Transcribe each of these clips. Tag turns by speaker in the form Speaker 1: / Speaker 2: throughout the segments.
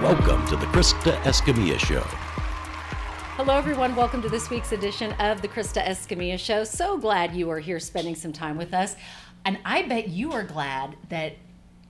Speaker 1: Welcome to the Krista Escamilla Show.
Speaker 2: Hello, everyone. Welcome to this week's edition of the Krista Escamilla Show. So glad you are here spending some time with us. And I bet you are glad that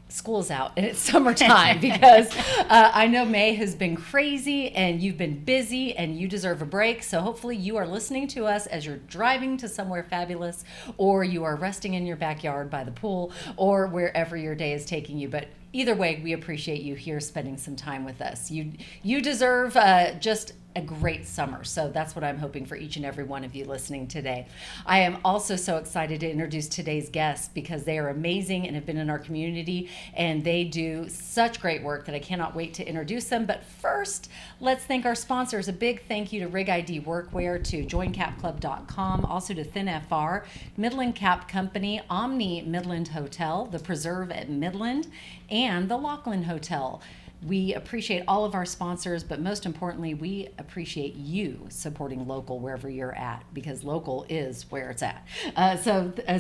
Speaker 2: school's out and it's summertime because I know May has been crazy and you've been busy and you deserve a break. So hopefully you are listening to us as you're driving to somewhere fabulous, or you are resting in your backyard by the pool, or wherever your day is taking you. But either way, we appreciate you here spending some time with us. You deserve just a great summer. So that's what I'm hoping for each and every one of you listening today. I am also so excited to introduce today's guests because they are amazing and have been in our community, and they do such great work that I cannot wait to introduce them. But first, let's thank our sponsors. A big thank you to Rig ID Workwear, to joincapclub.com, also to ThinFR, Midland Cap Company, Omni Midland Hotel, The Preserve at Midland, and the Laughlin Hotel. We appreciate all of our sponsors, but most importantly, we appreciate you supporting local wherever you're at, because local is where it's at.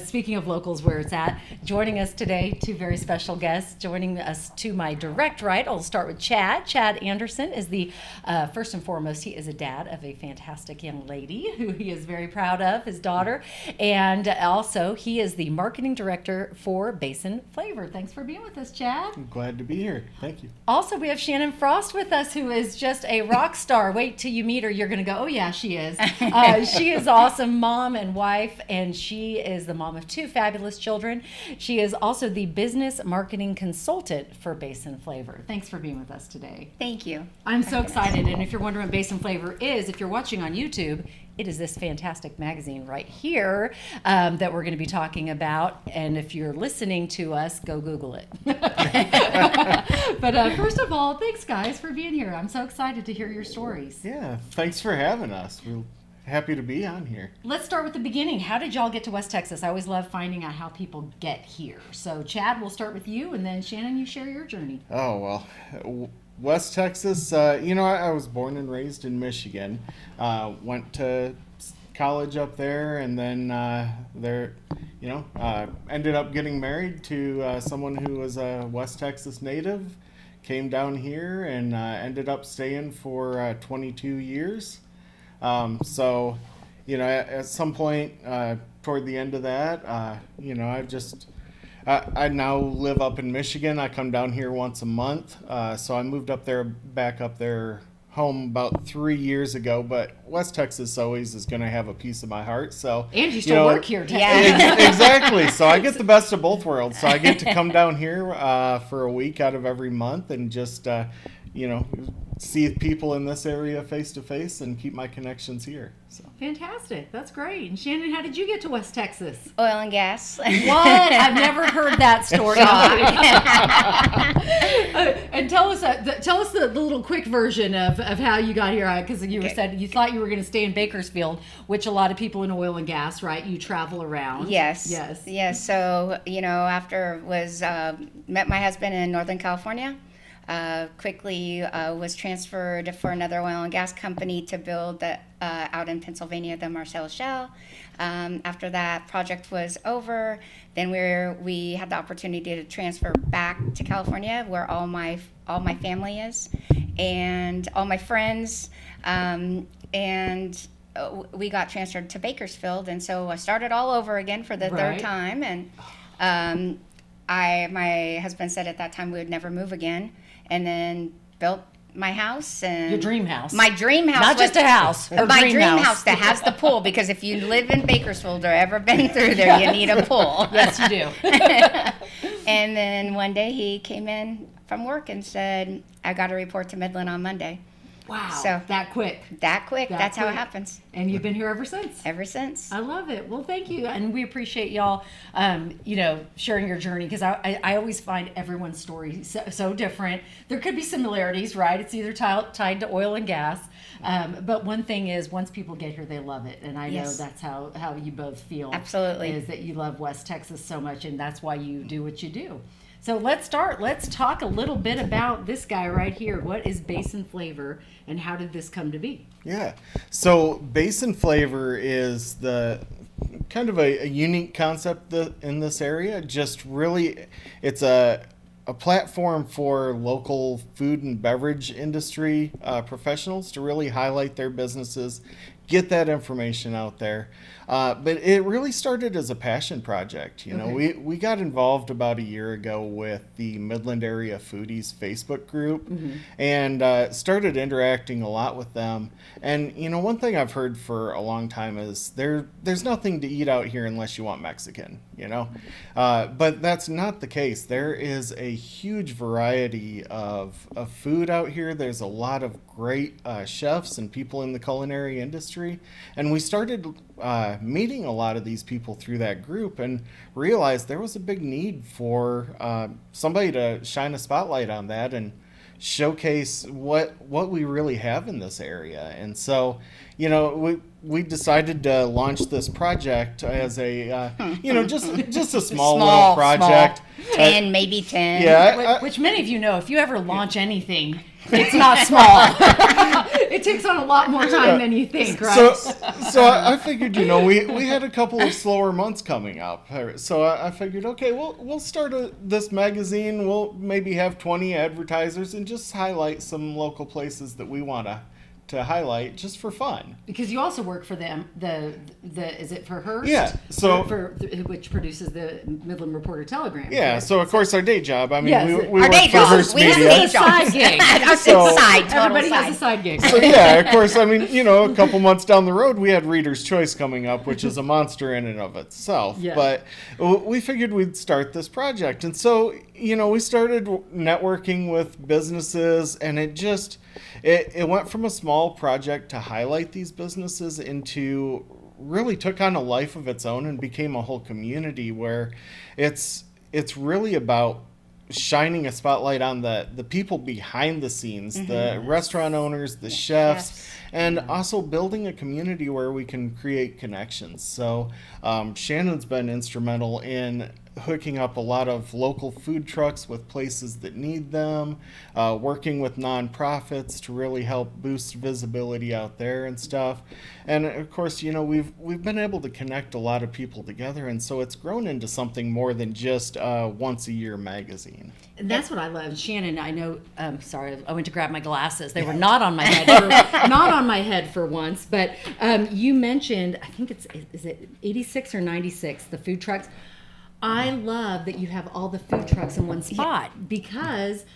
Speaker 2: Speaking of locals where it's at, joining us today, two very special guests. Joining us to my direct right, I'll start with Chad. Chad Anderson is the, first and foremost, he is a dad of a fantastic young lady who he is very proud of, his daughter. And also, he is the marketing director for Basin Flavor. Thanks for being with us, Chad.
Speaker 3: I'm glad to be here. Thank you.
Speaker 2: Also, we have Shannon Frost with us, who is just a rock star. Wait till you meet her. You're going to go, oh, yeah, she is. She is awesome mom and wife, and she is the mom of two fabulous children. She is also the business marketing consultant for Basin Flavor. Thanks for being with us today.
Speaker 4: Thank you.
Speaker 2: I'm so excited. And if you're wondering what Basin Flavor is, if you're watching on YouTube, it is this fantastic magazine right here that we're going to be talking about. And if you're listening to us, go Google it. But first of all, thanks, guys, for being here. I'm so excited to hear your stories.
Speaker 3: Yeah, thanks for having us. We're happy to be on here.
Speaker 2: Let's start with the beginning. How did y'all get to West Texas? I always love finding out how people get here. So, Chad, we'll start with you, and then Shannon, you share your journey.
Speaker 3: Oh, well, West Texas, I was born and raised in Michigan. Went to college up there, and then ended up getting married to someone who was a West Texas native. Came down here and ended up staying for 22 years. At some point toward the end of that, I now live up in Michigan. I come down here once a month. So I moved back up there home about 3 years ago, but West Texas always is going to have a piece of my heart. So
Speaker 2: and you still work here, too.
Speaker 4: Yeah.
Speaker 3: Exactly. So I get the best of both worlds. So I get to come down here for a week out of every month and just see people in this area face to face and keep my connections here. So
Speaker 2: Fantastic. That's great. And Shannon, how did you get to West Texas?
Speaker 4: Oil and gas.
Speaker 2: What? I've never heard that story. And tell us the little quick version of how you got here, because you said you thought you were going to stay in Bakersfield, which a lot of people in oil and gas, right? You travel around.
Speaker 4: Yes. So after met my husband in Northern California. Quickly was transferred for another oil and gas company to build out in Pennsylvania, the Marcellus Shale. After that project was over, then we had the opportunity to transfer back to California, where all my family is, and all my friends, and we got transferred to Bakersfield, and so I started all over again for the third time, and my husband said at that time we would never move again. And then built my house and
Speaker 2: your dream house.
Speaker 4: My dream house,
Speaker 2: not just a house.
Speaker 4: My dream house that has the pool, because if you live in Bakersfield or ever been through there, you need a pool.
Speaker 2: Yes, you do.
Speaker 4: And then one day he came in from work and said, "I got to report to Midland on Monday."
Speaker 2: Wow.
Speaker 4: So
Speaker 2: that quick.
Speaker 4: That's how it happens.
Speaker 2: And you've been here ever since.
Speaker 4: Ever since.
Speaker 2: I love it. Well, thank you. And we appreciate y'all, sharing your journey, because I always find everyone's story so different. There could be similarities, right? It's either tied to oil and gas. But one thing is, once people get here, they love it. And I know that's how you both feel.
Speaker 4: Absolutely.
Speaker 2: Is that you love West Texas so much, and that's why you do what you do. So let's start. Let's talk a little bit about this guy right here. What is Basin Flavor, and how did this come to be?
Speaker 3: Yeah. So Basin Flavor is the kind of a unique concept in this area. Just really, it's a a platform for local food and beverage industry professionals to really highlight their businesses, get that information out there. But it really started as a passion project. You know, we got involved about a year ago with the Midland Area Foodies Facebook group and started interacting a lot with them. And, you know, one thing I've heard for a long time is there's nothing to eat out here unless you want Mexican, you know. But that's not the case. There is a huge variety of food out here. There's a lot of great chefs and people in the culinary industry. And we started meeting a lot of these people through that group and realized there was a big need for somebody to shine a spotlight on that and showcase what we really have in this area. And so, you know, we decided to launch this project as a you know, just a small little project.
Speaker 4: 10, maybe 10.
Speaker 3: Yeah,
Speaker 2: Which many of you know, if you ever launch anything, it's not small. It takes on a lot more time than you think, right?
Speaker 3: So I figured, you know, we had a couple of slower months coming up. So I figured, okay, we'll start this magazine. We'll maybe have 20 advertisers and just highlight some local places that we want to highlight just for fun.
Speaker 2: Because you also work for them, the is it for Hearst?
Speaker 3: Yeah, so
Speaker 2: which produces the Midland Reporter Telegram.
Speaker 3: Yeah,
Speaker 2: correct?
Speaker 3: so of course our day job. I mean,
Speaker 2: Yes,
Speaker 3: we
Speaker 4: our
Speaker 3: work
Speaker 4: day
Speaker 3: for
Speaker 4: jobs.
Speaker 3: Hearst
Speaker 4: We have
Speaker 3: Media.
Speaker 4: day
Speaker 2: Side gig.
Speaker 3: So-
Speaker 2: Everybody has a side gig.
Speaker 3: So yeah, of course. I mean, you know, a couple months down the road, we had Reader's Choice coming up, which is a monster in and of itself.
Speaker 2: Yeah.
Speaker 3: But we figured we'd start this project, and so, you know, we started networking with businesses, and it went from a small project to highlight these businesses into really took on a life of its own and became a whole community where it's really about shining a spotlight on the people behind the scenes, the restaurant owners, the chefs, and also building a community where we can create connections. So Shannon's been instrumental in hooking up a lot of local food trucks with places that need them, working with nonprofits to really help boost visibility out there and stuff. And of course, you know, we've been able to connect a lot of people together, and so it's grown into something more than just a once a year magazine.
Speaker 2: And that's what I love. Shannon, I know, sorry, I went to grab my glasses. They were not on my head for once, but you mentioned, I think is it 86 or 96, the food trucks. I love that you have all the food trucks in one spot because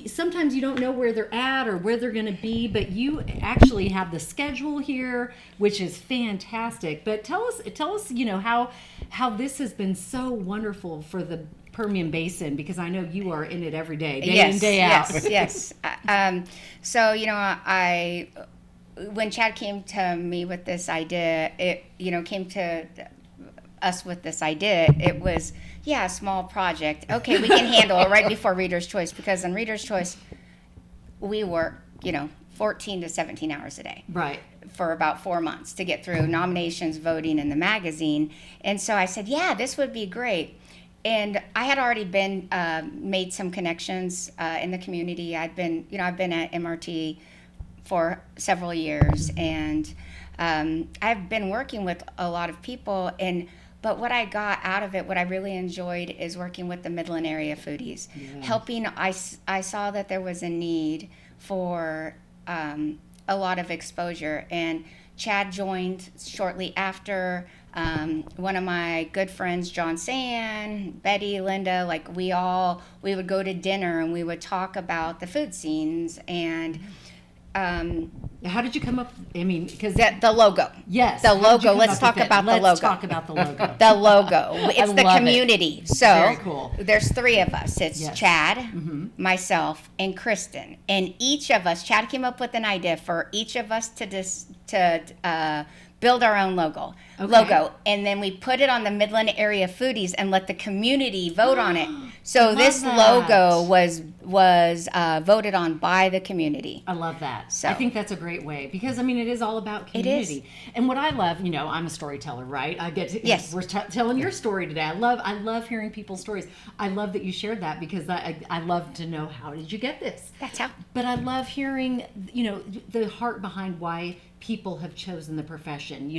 Speaker 2: sometimes you don't know where they're at or where they're going to be, but you actually have the schedule here, which is fantastic. But tell us, you know, how this has been so wonderful for the Permian Basin, because I know you are in it every day, day in, day out.
Speaker 4: Yes. So, you know, when Chad came to me with this idea, came to us with this idea, it was, a small project. Okay, we can handle it right before Reader's Choice, because in Reader's Choice, we work, 14 to 17 hours a day.
Speaker 2: Right.
Speaker 4: For about 4 months to get through nominations, voting, and the magazine. And so I said, this would be great. And I had already been made some connections in the community. I've been at MRT for several years, and I've been working with a lot of people. But what I got out of it, what I really enjoyed, is working with the Midland Area Foodies, helping. I saw that there was a need for a lot of exposure, and Chad joined shortly after. One of my good friends, John San, Betty, Linda, we would go to dinner and we would talk about the food scenes. And
Speaker 2: how did you come up? I mean, because
Speaker 4: the logo.
Speaker 2: Yes,
Speaker 4: the logo. Let's talk about the logo.
Speaker 2: Let's talk about the logo.
Speaker 4: The logo. It's the community. So
Speaker 2: very cool.
Speaker 4: There's 3 of us. It's Chad, myself, and Kristen. And each of us, Chad came up with an idea for each of us to build our own logo, and then we put it on the Midland Area Foodies and let the community vote on it. So this logo was voted on by the community.
Speaker 2: I love that.
Speaker 4: So
Speaker 2: I think that's a great way, because I mean, it is all about community.
Speaker 4: It is.
Speaker 2: And what I love, I'm a storyteller, right? I get to,
Speaker 4: yes.
Speaker 2: We're telling your story today. I love hearing people's stories. I love that you shared that, because I love to know, how did you get this?
Speaker 4: That's how.
Speaker 2: But I love hearing, the heart behind why people have chosen the profession,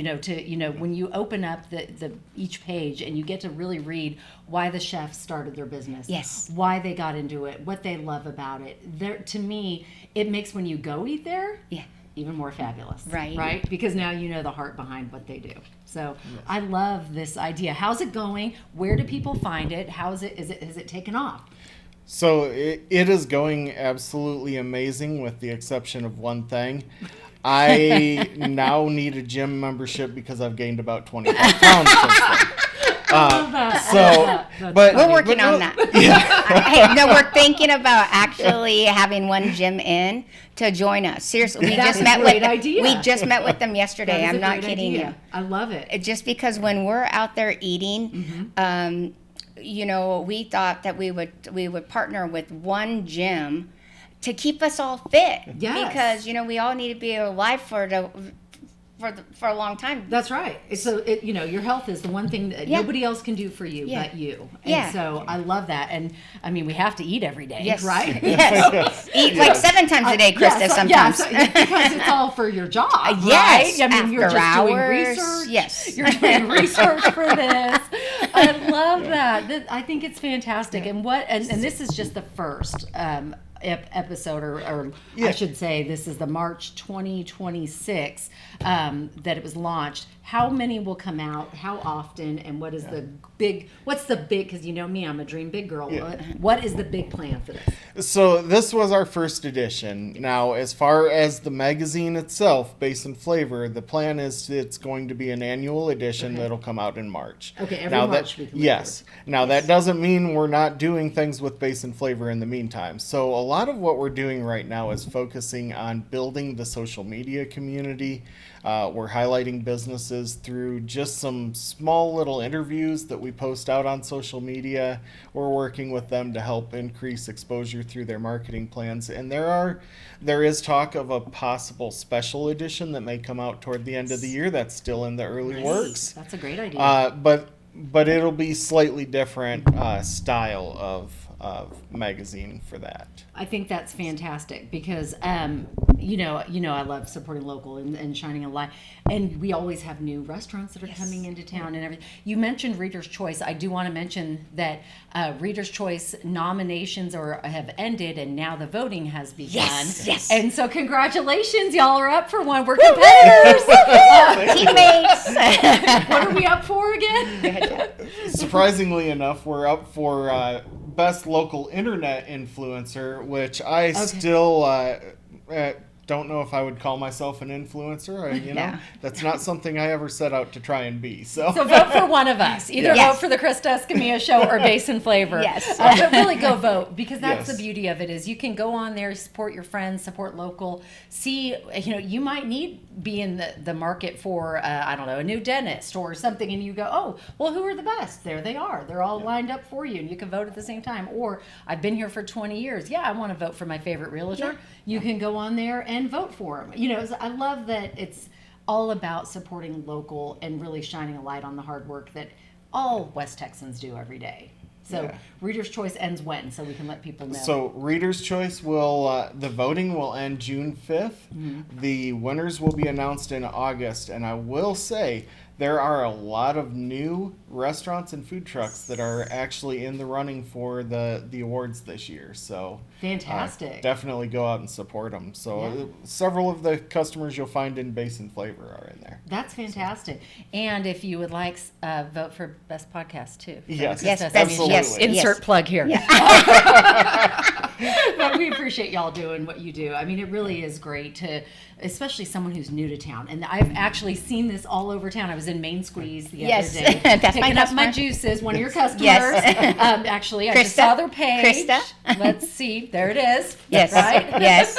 Speaker 2: when you open up the each page and you get to really read why the chefs started their business,
Speaker 4: Yes.
Speaker 2: why they got into it, what they love about it. To me, it makes when you go eat there, even more fabulous. Right? Because now you know the heart behind what they do. So I love this idea. How's it going? Where do people find it? Has it taken off?
Speaker 3: So it is going absolutely amazing, with the exception of one thing. I now need a gym membership because I've gained about 25 pounds since then. But
Speaker 4: we're working on that. Hey, no, we're thinking about actually having one gym in to join us. Seriously, we just met with them yesterday. I'm not kidding you.
Speaker 2: I love it.
Speaker 4: Just because when we're out there eating, we thought that we would partner with one gym to keep us all fit.
Speaker 2: Yes.
Speaker 4: Because we all need to be alive for a long time.
Speaker 2: That's right. So your health is the one thing that nobody else can do for you but you. And so I love that. And I mean, we have to eat every day, right?
Speaker 4: Yes. Eat like 7 times a day, Krista, sometimes.
Speaker 2: Because it's all for your job,
Speaker 4: yes.
Speaker 2: Right? I mean,
Speaker 4: After
Speaker 2: you're just
Speaker 4: hours.
Speaker 2: doing research.
Speaker 4: Yes.
Speaker 2: You're doing research for this. I love that. I think it's fantastic. And this is just the first episode, or I should say this is the March 2026 that it was launched. How many will come out? How often? And what is what's the big, because me, I'm a dream big girl. What is the big plan for this?
Speaker 3: So this was our first edition. Now, as far as the magazine itself, Basin Flavor, the plan is it's going to be an annual edition that'll come out in March.
Speaker 2: Okay, every March we can look
Speaker 3: Yes. Now, that doesn't mean we're not doing things with Basin Flavor in the meantime. So a lot of what we're doing right now is focusing on building the social media community. We're highlighting businesses through just some small little interviews that we post out on social media. We're working with them to help increase exposure through their marketing plans. And there is talk of a possible special edition that may come out toward the end of the year. That's still in the early works.
Speaker 2: That's a great idea.
Speaker 3: But it'll be slightly different style of magazine for that.
Speaker 2: I think that's fantastic because, I love supporting local and shining a light. And we always have new restaurants that are coming into town and everything. You mentioned Reader's Choice. I do want to mention that Reader's Choice nominations have ended, and now the voting has begun.
Speaker 4: Yes.
Speaker 2: And so congratulations, y'all are up for one. We're competitors.
Speaker 4: Teammates.
Speaker 2: What are we up for again?
Speaker 3: Surprisingly enough, we're up for Best Local Internet Influencer, which I still don't know if I would call myself an influencer. That's not something I ever set out to try and be. So
Speaker 2: vote for one of us. Either vote for the Krista Escamilla Show or Basin Flavor.
Speaker 4: Yes.
Speaker 2: But really go vote, because that's the beauty of it, is you can go on there, support your friends, support local. See, you might be in the market for, a new dentist or something, and you go, oh, well, who are the best? There they are. They're all lined up for you, and you can vote at the same time. Or, I've been here for 20 years. Yeah, I want to vote for my favorite realtor. Yeah. You can go on there and vote for them. I love that it's all about supporting local and really shining a light on the hard work that all West Texans do every day. So Reader's Choice ends when? So we can let people know.
Speaker 3: So Reader's Choice the voting will end June 5th. Mm-hmm. The winners will be announced in August. And I will say, there are a lot of new restaurants and food trucks that are actually in the running for the awards this year. So
Speaker 2: fantastic.
Speaker 3: Definitely go out and support them. So several of the customers you'll find in Basin Flavor are in there.
Speaker 2: That's fantastic. And if you would like, vote for Best Podcast too.
Speaker 3: Yes,
Speaker 2: absolutely.
Speaker 4: Yes.
Speaker 2: Insert plug here.
Speaker 4: Yeah.
Speaker 2: But we appreciate y'all doing what you do. I mean, it really is great especially someone who's new to town. And I've actually seen this all over town. I was in Main Squeeze the other day.
Speaker 4: That's
Speaker 2: picking up my juices, one of your customers.
Speaker 4: Yes.
Speaker 2: Actually, I just saw their page.
Speaker 4: Krista.
Speaker 2: Let's see. There it is.
Speaker 4: Yes.
Speaker 2: Right?
Speaker 4: Yes.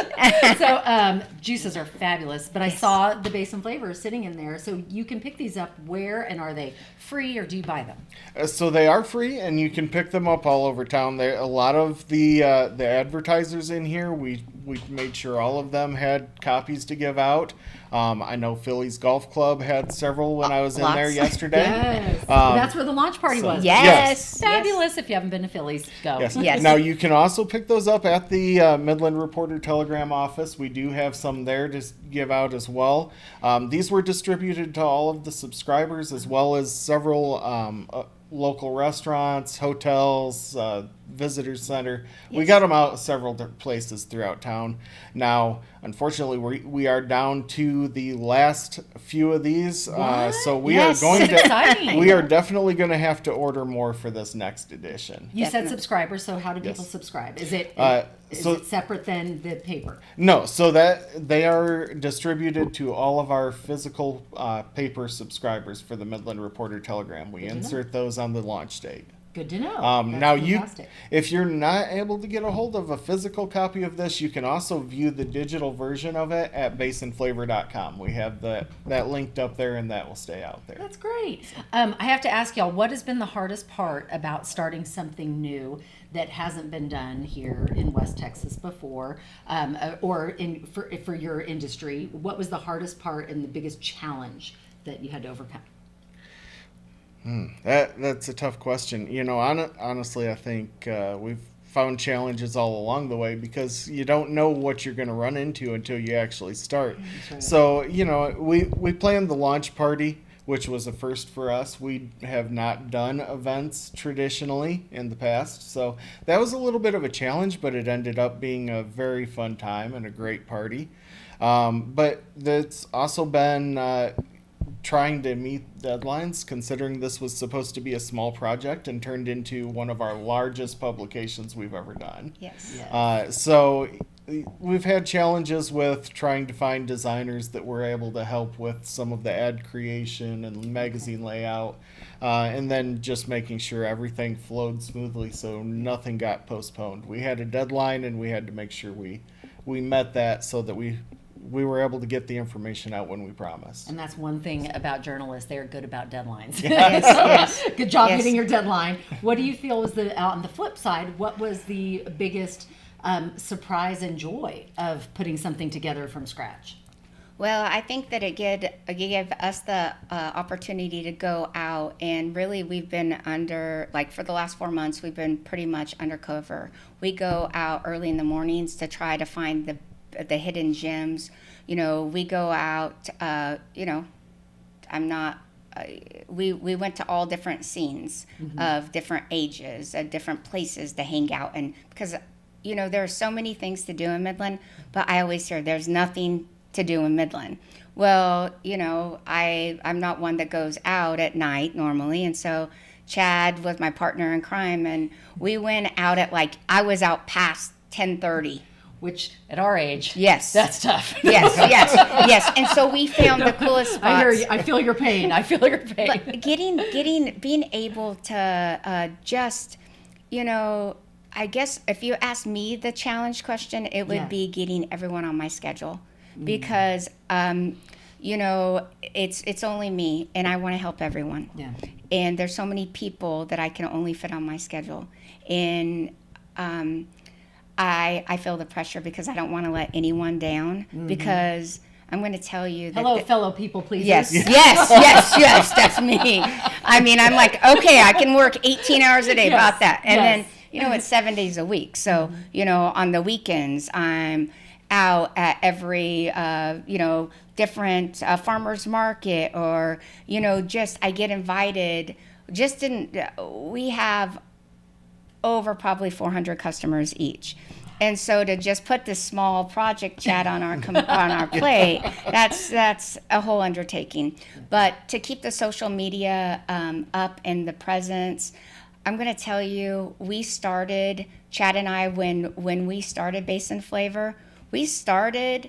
Speaker 2: So juices are fabulous. But I saw the Basin Flavor sitting in there. So you can pick these up where, and are they free, or do you buy them?
Speaker 3: So they are free, and you can pick them up all over town. There, a lot of the advertisers in here, we made sure all of them had copies to give out. I know Phillies Golf Club had several when I was in there yesterday.
Speaker 2: Yes. That's where the launch party was.
Speaker 4: Yes.
Speaker 2: Fabulous. If you haven't been to Phillies, go.
Speaker 3: Yes.
Speaker 4: Yes.
Speaker 3: Now you can also pick those up at the Midland Reporter Telegram office. We do have some there to give out as well. These were distributed to all of the subscribers, as well as several local restaurants, hotels, visitor center. Yes. We got them out several places throughout town. Now, unfortunately, we are down to the last few of these, so we are going to. We are definitely going to have to order more for this next edition.
Speaker 2: You said subscribers, so how do people subscribe? Is it is it separate than the paper?
Speaker 3: No, so that they are distributed to all of our physical paper subscribers for the Midland Reporter Telegram. We insert those on the launch date.
Speaker 2: Good to know.
Speaker 3: Now, if you're not able to get a hold of a physical copy of this, you can also view the digital version of it at basinflavor.com. We have that linked up there, and that will stay out there.
Speaker 2: That's great. I have to ask y'all, what has been the hardest part about starting something new that hasn't been done here in West Texas before, or for your industry? What was the hardest part and the biggest challenge that you had to overcome?
Speaker 3: That's a tough question. Honestly, I think we've found challenges all along the way because you don't know what you're going to run into until you actually start. Right. So, we planned the launch party, which was a first for us. We have not done events traditionally in the past. So that was a little bit of a challenge, but it ended up being a very fun time and a great party. But that's also been trying to meet deadlines, considering this was supposed to be a small project and turned into one of our largest publications we've ever done.
Speaker 2: Yes.
Speaker 3: So we've had challenges with trying to find designers that were able to help with some of the ad creation and magazine layout, and then just making sure everything flowed smoothly so nothing got postponed. We had a deadline, and we had to make sure we met that so that we were able to get the information out when we promised.
Speaker 2: And that's one thing about journalists. They're good about deadlines.
Speaker 4: Yes.
Speaker 2: Good job hitting your deadline. What do you feel was on the flip side, what was the biggest surprise and joy of putting something together from scratch?
Speaker 4: Well, I think that it gave us the opportunity to go out, and really we've been for the last 4 months, we've been pretty much undercover. We go out early in the mornings to try to find the hidden gems. We go out, we went to all different scenes of different ages, different places to hang out. And because, there are so many things to do in Midland, but I always hear there's nothing to do in Midland. Well, I'm not one that goes out at night normally. And so Chad was my partner in crime, and we went out at I was out past 10:30.
Speaker 2: Which, at our age,
Speaker 4: yes,
Speaker 2: that's tough.
Speaker 4: Yes. And so we found the coolest spots.
Speaker 2: I hear you. I feel your pain.
Speaker 4: But being able to just, I guess if you ask me the challenge question, it would be getting everyone on my schedule, because, it's only me, and I want to help everyone.
Speaker 2: Yeah.
Speaker 4: And there's so many people that I can only fit on my schedule, and I feel the pressure because I don't want to let anyone down, because I'm going to tell you that...
Speaker 2: Hello, fellow people pleasers.
Speaker 4: Yes, that's me. I mean, I'm like, okay, I can work 18 hours a day about that. And then, it's 7 days a week. So, on the weekends, I'm out at every, different farmer's market, or, I get invited. We have over probably 400 customers each. And so to just put this small project chat on our plate, that's a whole undertaking. But to keep the social media up and the presence, I'm going to tell you, we started, Chad and I, when we started Basin Flavor, we started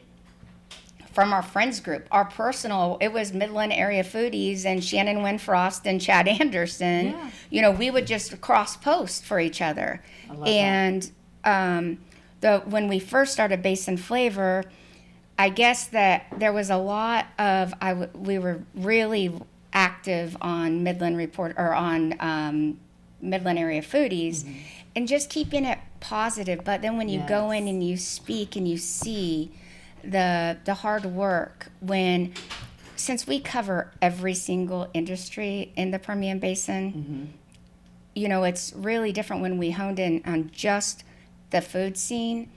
Speaker 4: from our friends group, our personal, it was Midland area foodies and Shannon Winfrost and Chad Anderson.
Speaker 2: Yeah.
Speaker 4: We would just cross post for each other. And when we first started Basin Flavor, I guess that there was a lot of, we were really active on Midland Report, or on Midland area foodies, and just keeping it positive. But then when you go in and you speak and you see the hard work, since we cover every single industry in the Permian Basin, it's really different when we honed in on just the food scene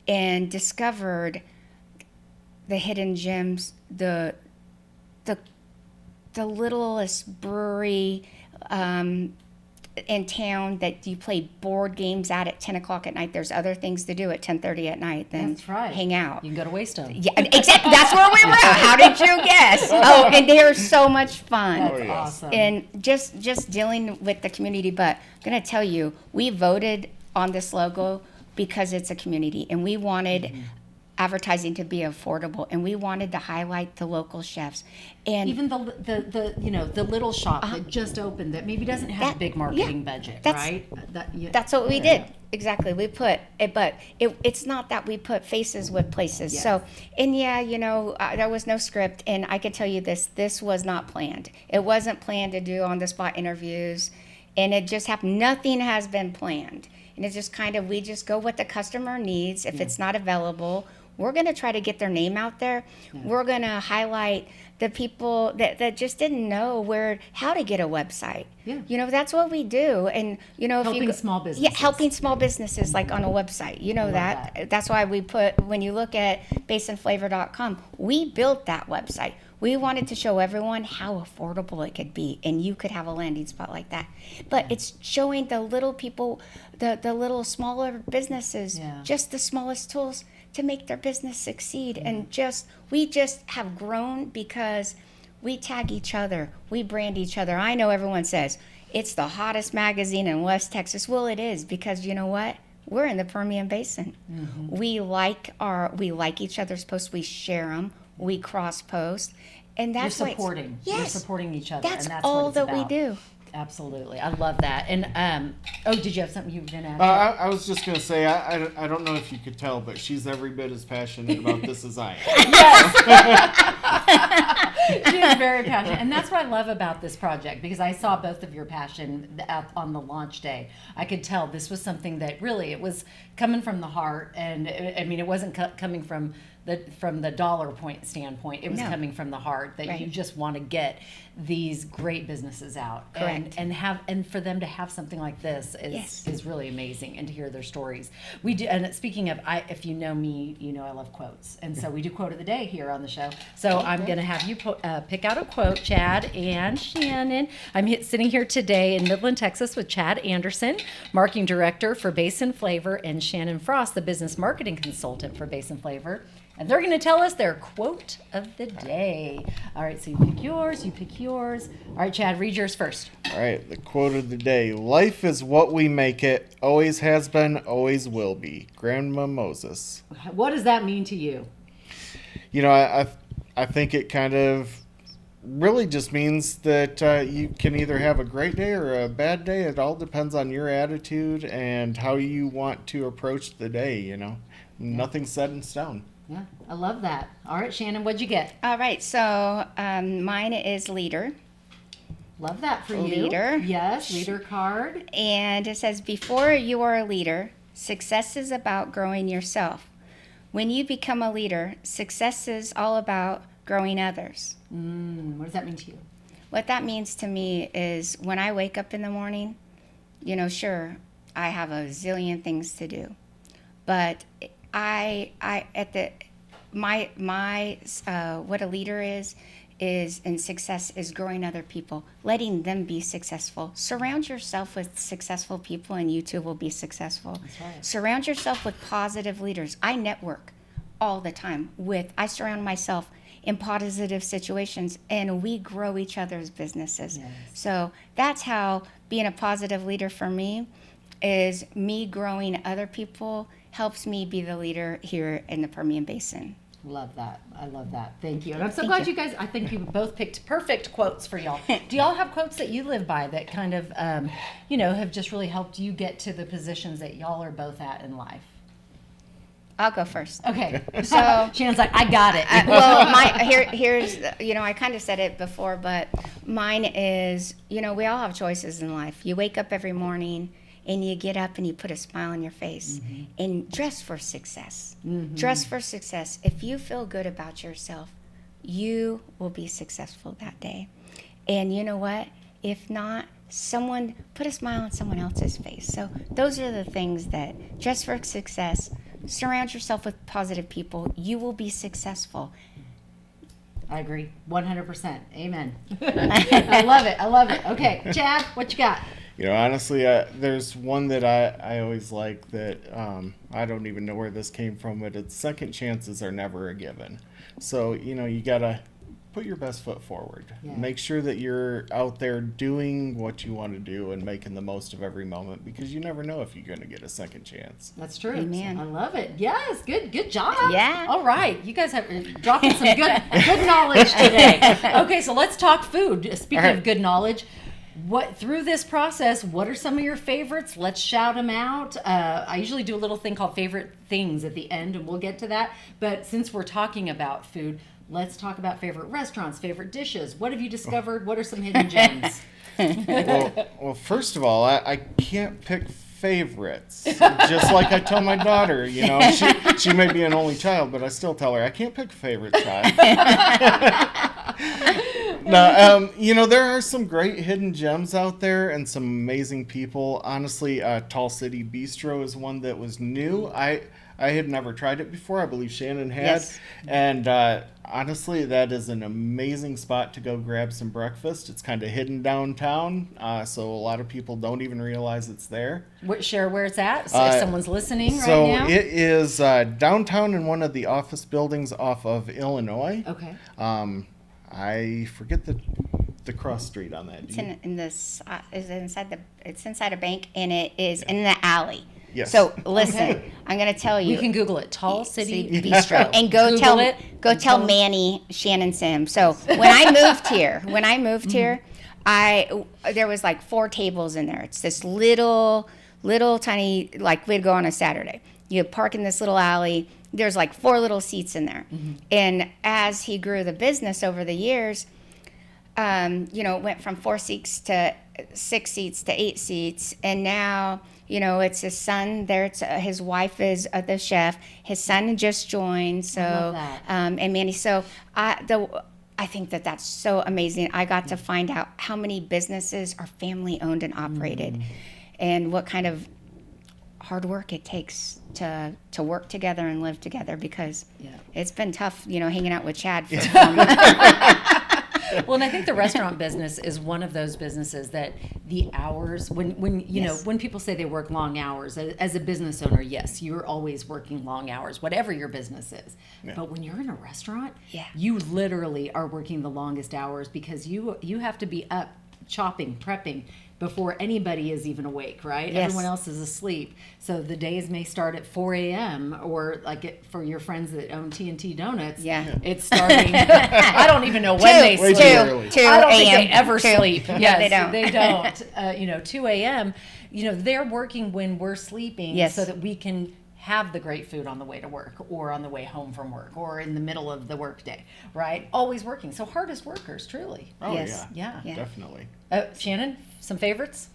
Speaker 4: and discovered the hidden gems, the littlest brewery in town that you play board games at 10 o'clock at night. There's other things to do at 10:30 at night than
Speaker 2: That's right.
Speaker 4: hang out.
Speaker 2: You can go to Waystone.
Speaker 4: Yeah, exactly. That's where we were at. How did you guess? Oh, and they're so much fun.
Speaker 2: That's
Speaker 3: yes.
Speaker 2: awesome.
Speaker 4: And just dealing with the community. But I'm going to tell you, we voted on this logo because it's a community, and we wanted advertising to be affordable, and we wanted to highlight the local chefs. And
Speaker 2: Even the little shop that just opened that maybe doesn't have a big marketing budget, right?
Speaker 4: that's what we did. Exactly. We put it, but it's not that we put faces with places.
Speaker 2: Yes.
Speaker 4: So, and there was no script, and I can tell you this was not planned. It wasn't planned to do on the spot interviews, and it just happened. Nothing has been planned, and it's just kind of, we just go what the customer needs. If it's not available, we're going to try to get their name out there. We're going to highlight the people that just didn't know how to get a website.
Speaker 2: Yeah.
Speaker 4: That's what we do. And,
Speaker 2: Helping small businesses.
Speaker 4: Yeah, helping small businesses like on a website.
Speaker 2: that.
Speaker 4: That's why we put, when you look at basinflavor.com, we built that website. We wanted to show everyone how affordable it could be, and you could have a landing spot like that. But it's showing the little people, the little smaller businesses, just the smallest tools to make their business succeed. And we just have grown because we tag each other, we brand each other. I know everyone says it's the hottest magazine in West Texas. Well, it is, because you know what? We're in the Permian Basin. We like each other's posts. We share them. We cross post, and that's
Speaker 2: You're supporting.
Speaker 4: Yes.
Speaker 2: You're supporting each other.
Speaker 4: That's
Speaker 2: and that's
Speaker 4: all
Speaker 2: what it's
Speaker 4: that
Speaker 2: about.
Speaker 4: we do.
Speaker 2: Absolutely. I love that. And did you have something you were going to add?
Speaker 3: I was just going to say, I don't know if you could tell, but she's every bit as passionate about this as I am.
Speaker 2: She's very passionate, and that's what I love about this project, because I saw both of your passion on the launch day. I could tell this was something that really, it was coming from the heart, and it wasn't coming from the dollar point standpoint. It was coming from the heart that you just want to get these great businesses out.
Speaker 4: Correct.
Speaker 2: And for them to have something like this is really amazing, and to hear their stories. We do, and speaking of, if you know me, you know I love quotes, and so we do quote of the day here on the show. So I'm going to have you pick out a quote, Chad and Shannon. I'm sitting here today in Midland, Texas, with Chad Anderson, marketing director for Basin Flavor, and Shannon Frost, the business marketing consultant for Basin Flavor. And they're going to tell us their quote of the day. All right, so you pick yours. All right, Chad, read yours first.
Speaker 3: All right, the quote of the day. Life is what we make it. Always has been, always will be. Grandma Moses.
Speaker 2: What does that mean to you?
Speaker 3: I think it kind of really just means that you can either have a great day or a bad day. It all depends on your attitude and how you want to approach the day, Nothing's set in stone.
Speaker 2: Yeah, I love that. All right, Shannon, what'd you get?
Speaker 4: All right, so mine is leader.
Speaker 2: Love that for you.
Speaker 4: Leader.
Speaker 2: Yes, leader card.
Speaker 4: And it says, before you are a leader, success is about growing yourself. When you become a leader, success is all about growing others.
Speaker 2: What does that mean to you?
Speaker 4: What that means to me is when I wake up in the morning, sure, I have a zillion things to do, but what a leader is in success is growing other people, letting them be successful. Surround yourself with successful people, and you too will be successful.
Speaker 2: That's right.
Speaker 4: Surround yourself with positive leaders. I network all the time I surround myself in positive situations, and we grow each other's businesses.
Speaker 2: Yes.
Speaker 4: So that's how being a positive leader for me is me growing other people helps me be the leader here in the Permian Basin.
Speaker 2: Love that. I love that. Thank you. And I'm so glad you guys, I think you both picked perfect quotes for y'all. Do y'all have quotes that you live by that kind of, have just really helped you get to the positions that y'all are both at in life?
Speaker 4: I'll go first.
Speaker 2: Okay.
Speaker 4: So
Speaker 2: Shannon's like, I got it.
Speaker 4: Here's I kind of said it before, but mine is, we all have choices in life. You wake up every morning and you get up and you put a smile on your face and dress for success. Dress for success. If you feel good about yourself, you will be successful that day. And you know what? If not, put a smile on someone else's face. So those are the things that, just for success, surround yourself with positive people. You will be successful.
Speaker 2: I agree, 100%. Amen. I love it. I love it. Okay, Chad, what you got?
Speaker 3: Honestly, there's one that I always like that I don't even know where this came from, but it's second chances are never a given. So, you got to put your best foot forward.
Speaker 2: Yeah.
Speaker 3: Make sure that you're out there doing what you want to do and making the most of every moment, because you never know if you're going to get a second chance.
Speaker 2: That's true.
Speaker 4: Amen.
Speaker 2: I love it. Yes, good job.
Speaker 4: Yeah.
Speaker 2: All right, you guys have dropping some good knowledge today. Okay, so let's talk food. Speaking of good knowledge, through this process, what are some of your favorites? Let's shout them out. I usually do a little thing called favorite things at the end, and we'll get to that. But since we're talking about food, let's talk about favorite restaurants, favorite dishes. What have you discovered? What are some hidden gems?
Speaker 3: Well, first of all, I can't pick favorites. Just like I tell my daughter, she may be an only child, but I still tell her I can't pick a favorite child. No, there are some great hidden gems out there and some amazing people. Honestly, Tall City Bistro is one that was new. I had never tried it before. I believe Shannon had.
Speaker 4: Yes.
Speaker 3: And honestly, that is an amazing spot to go grab some breakfast. It's kind of hidden downtown, so a lot of people don't even realize it's there.
Speaker 2: Share where it's at, so if someone's listening right
Speaker 3: So
Speaker 2: now.
Speaker 3: it is downtown in one of the office buildings off of Illinois.
Speaker 2: Okay.
Speaker 3: I forget the cross street on that.
Speaker 4: It's it's inside a bank, and it is in the alley.
Speaker 3: Yes.
Speaker 4: So listen,
Speaker 2: Okay.
Speaker 4: I'm going to tell you.
Speaker 2: You can Google it, Tall City
Speaker 4: Bistro, and go
Speaker 2: Google
Speaker 4: tell Manny, Shannon, Sim. So when I moved here, there was like 4 tables in there. It's this little tiny, like we'd go on a Saturday. You park in this little alley. There's like 4 little seats in there. Mm-hmm. And as he grew the business over the years, it went from 4 seats to 6 seats to 8 seats, and now. It's his son there. His wife is the chef. His son just joined. So,
Speaker 2: I love that.
Speaker 4: And Manny. So, I think that's so amazing. I got to find out how many businesses are family owned and operated, and what kind of hard work it takes to work together and live together. Because it's been tough, hanging out with Chad for 4 months.
Speaker 2: Well, and I think the restaurant business is one of those businesses that the hours, when people say they work long hours, as a business owner, yes, you're always working long hours, whatever your business is. Yeah. But when you're in a restaurant, you literally are working the longest hours, because you have to be up, chopping, prepping, before anybody is even awake, right?
Speaker 4: Yes.
Speaker 2: Everyone else is asleep. So the days may start at 4 a.m. or for your friends that own T&T Donuts, it's starting, I don't even know when they sleep.
Speaker 4: 2
Speaker 2: I don't think they ever
Speaker 4: 2.
Speaker 2: sleep.
Speaker 4: No,
Speaker 2: Yes,
Speaker 4: they don't.
Speaker 2: 2 a.m., they're working when we're sleeping, so that we can have the great food on the way to work or on the way home from work or in the middle of the workday, right? Always working. So hardest workers, truly.
Speaker 3: Oh,
Speaker 4: Yes.
Speaker 2: Yeah.
Speaker 3: Definitely.
Speaker 2: Shannon, some favorites?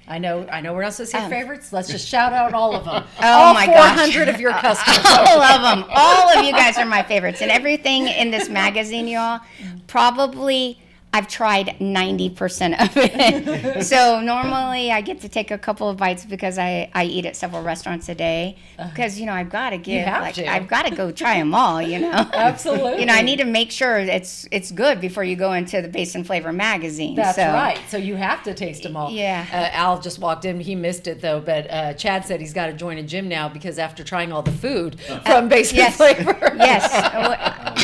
Speaker 2: I know we're not supposed to say favorites. Let's just shout out all of them. All
Speaker 4: my gosh.
Speaker 2: 400 of your customers.
Speaker 4: All of them. All of you guys are my favorites. And everything in this magazine, y'all, probably I've tried 90% of it. So normally I get to take a couple of bites because I eat at several restaurants a day. Because, I've got to give, I've got to go try them all,
Speaker 2: Absolutely.
Speaker 4: I need to make sure it's good before you go into the Basin Flavor Magazine.
Speaker 2: That's right. So you have to taste them all.
Speaker 4: Yeah.
Speaker 2: Al just walked in. He missed it, though. But Chad said he's got to join a gym now because after trying all the food from Basin Flavor.
Speaker 4: Yes.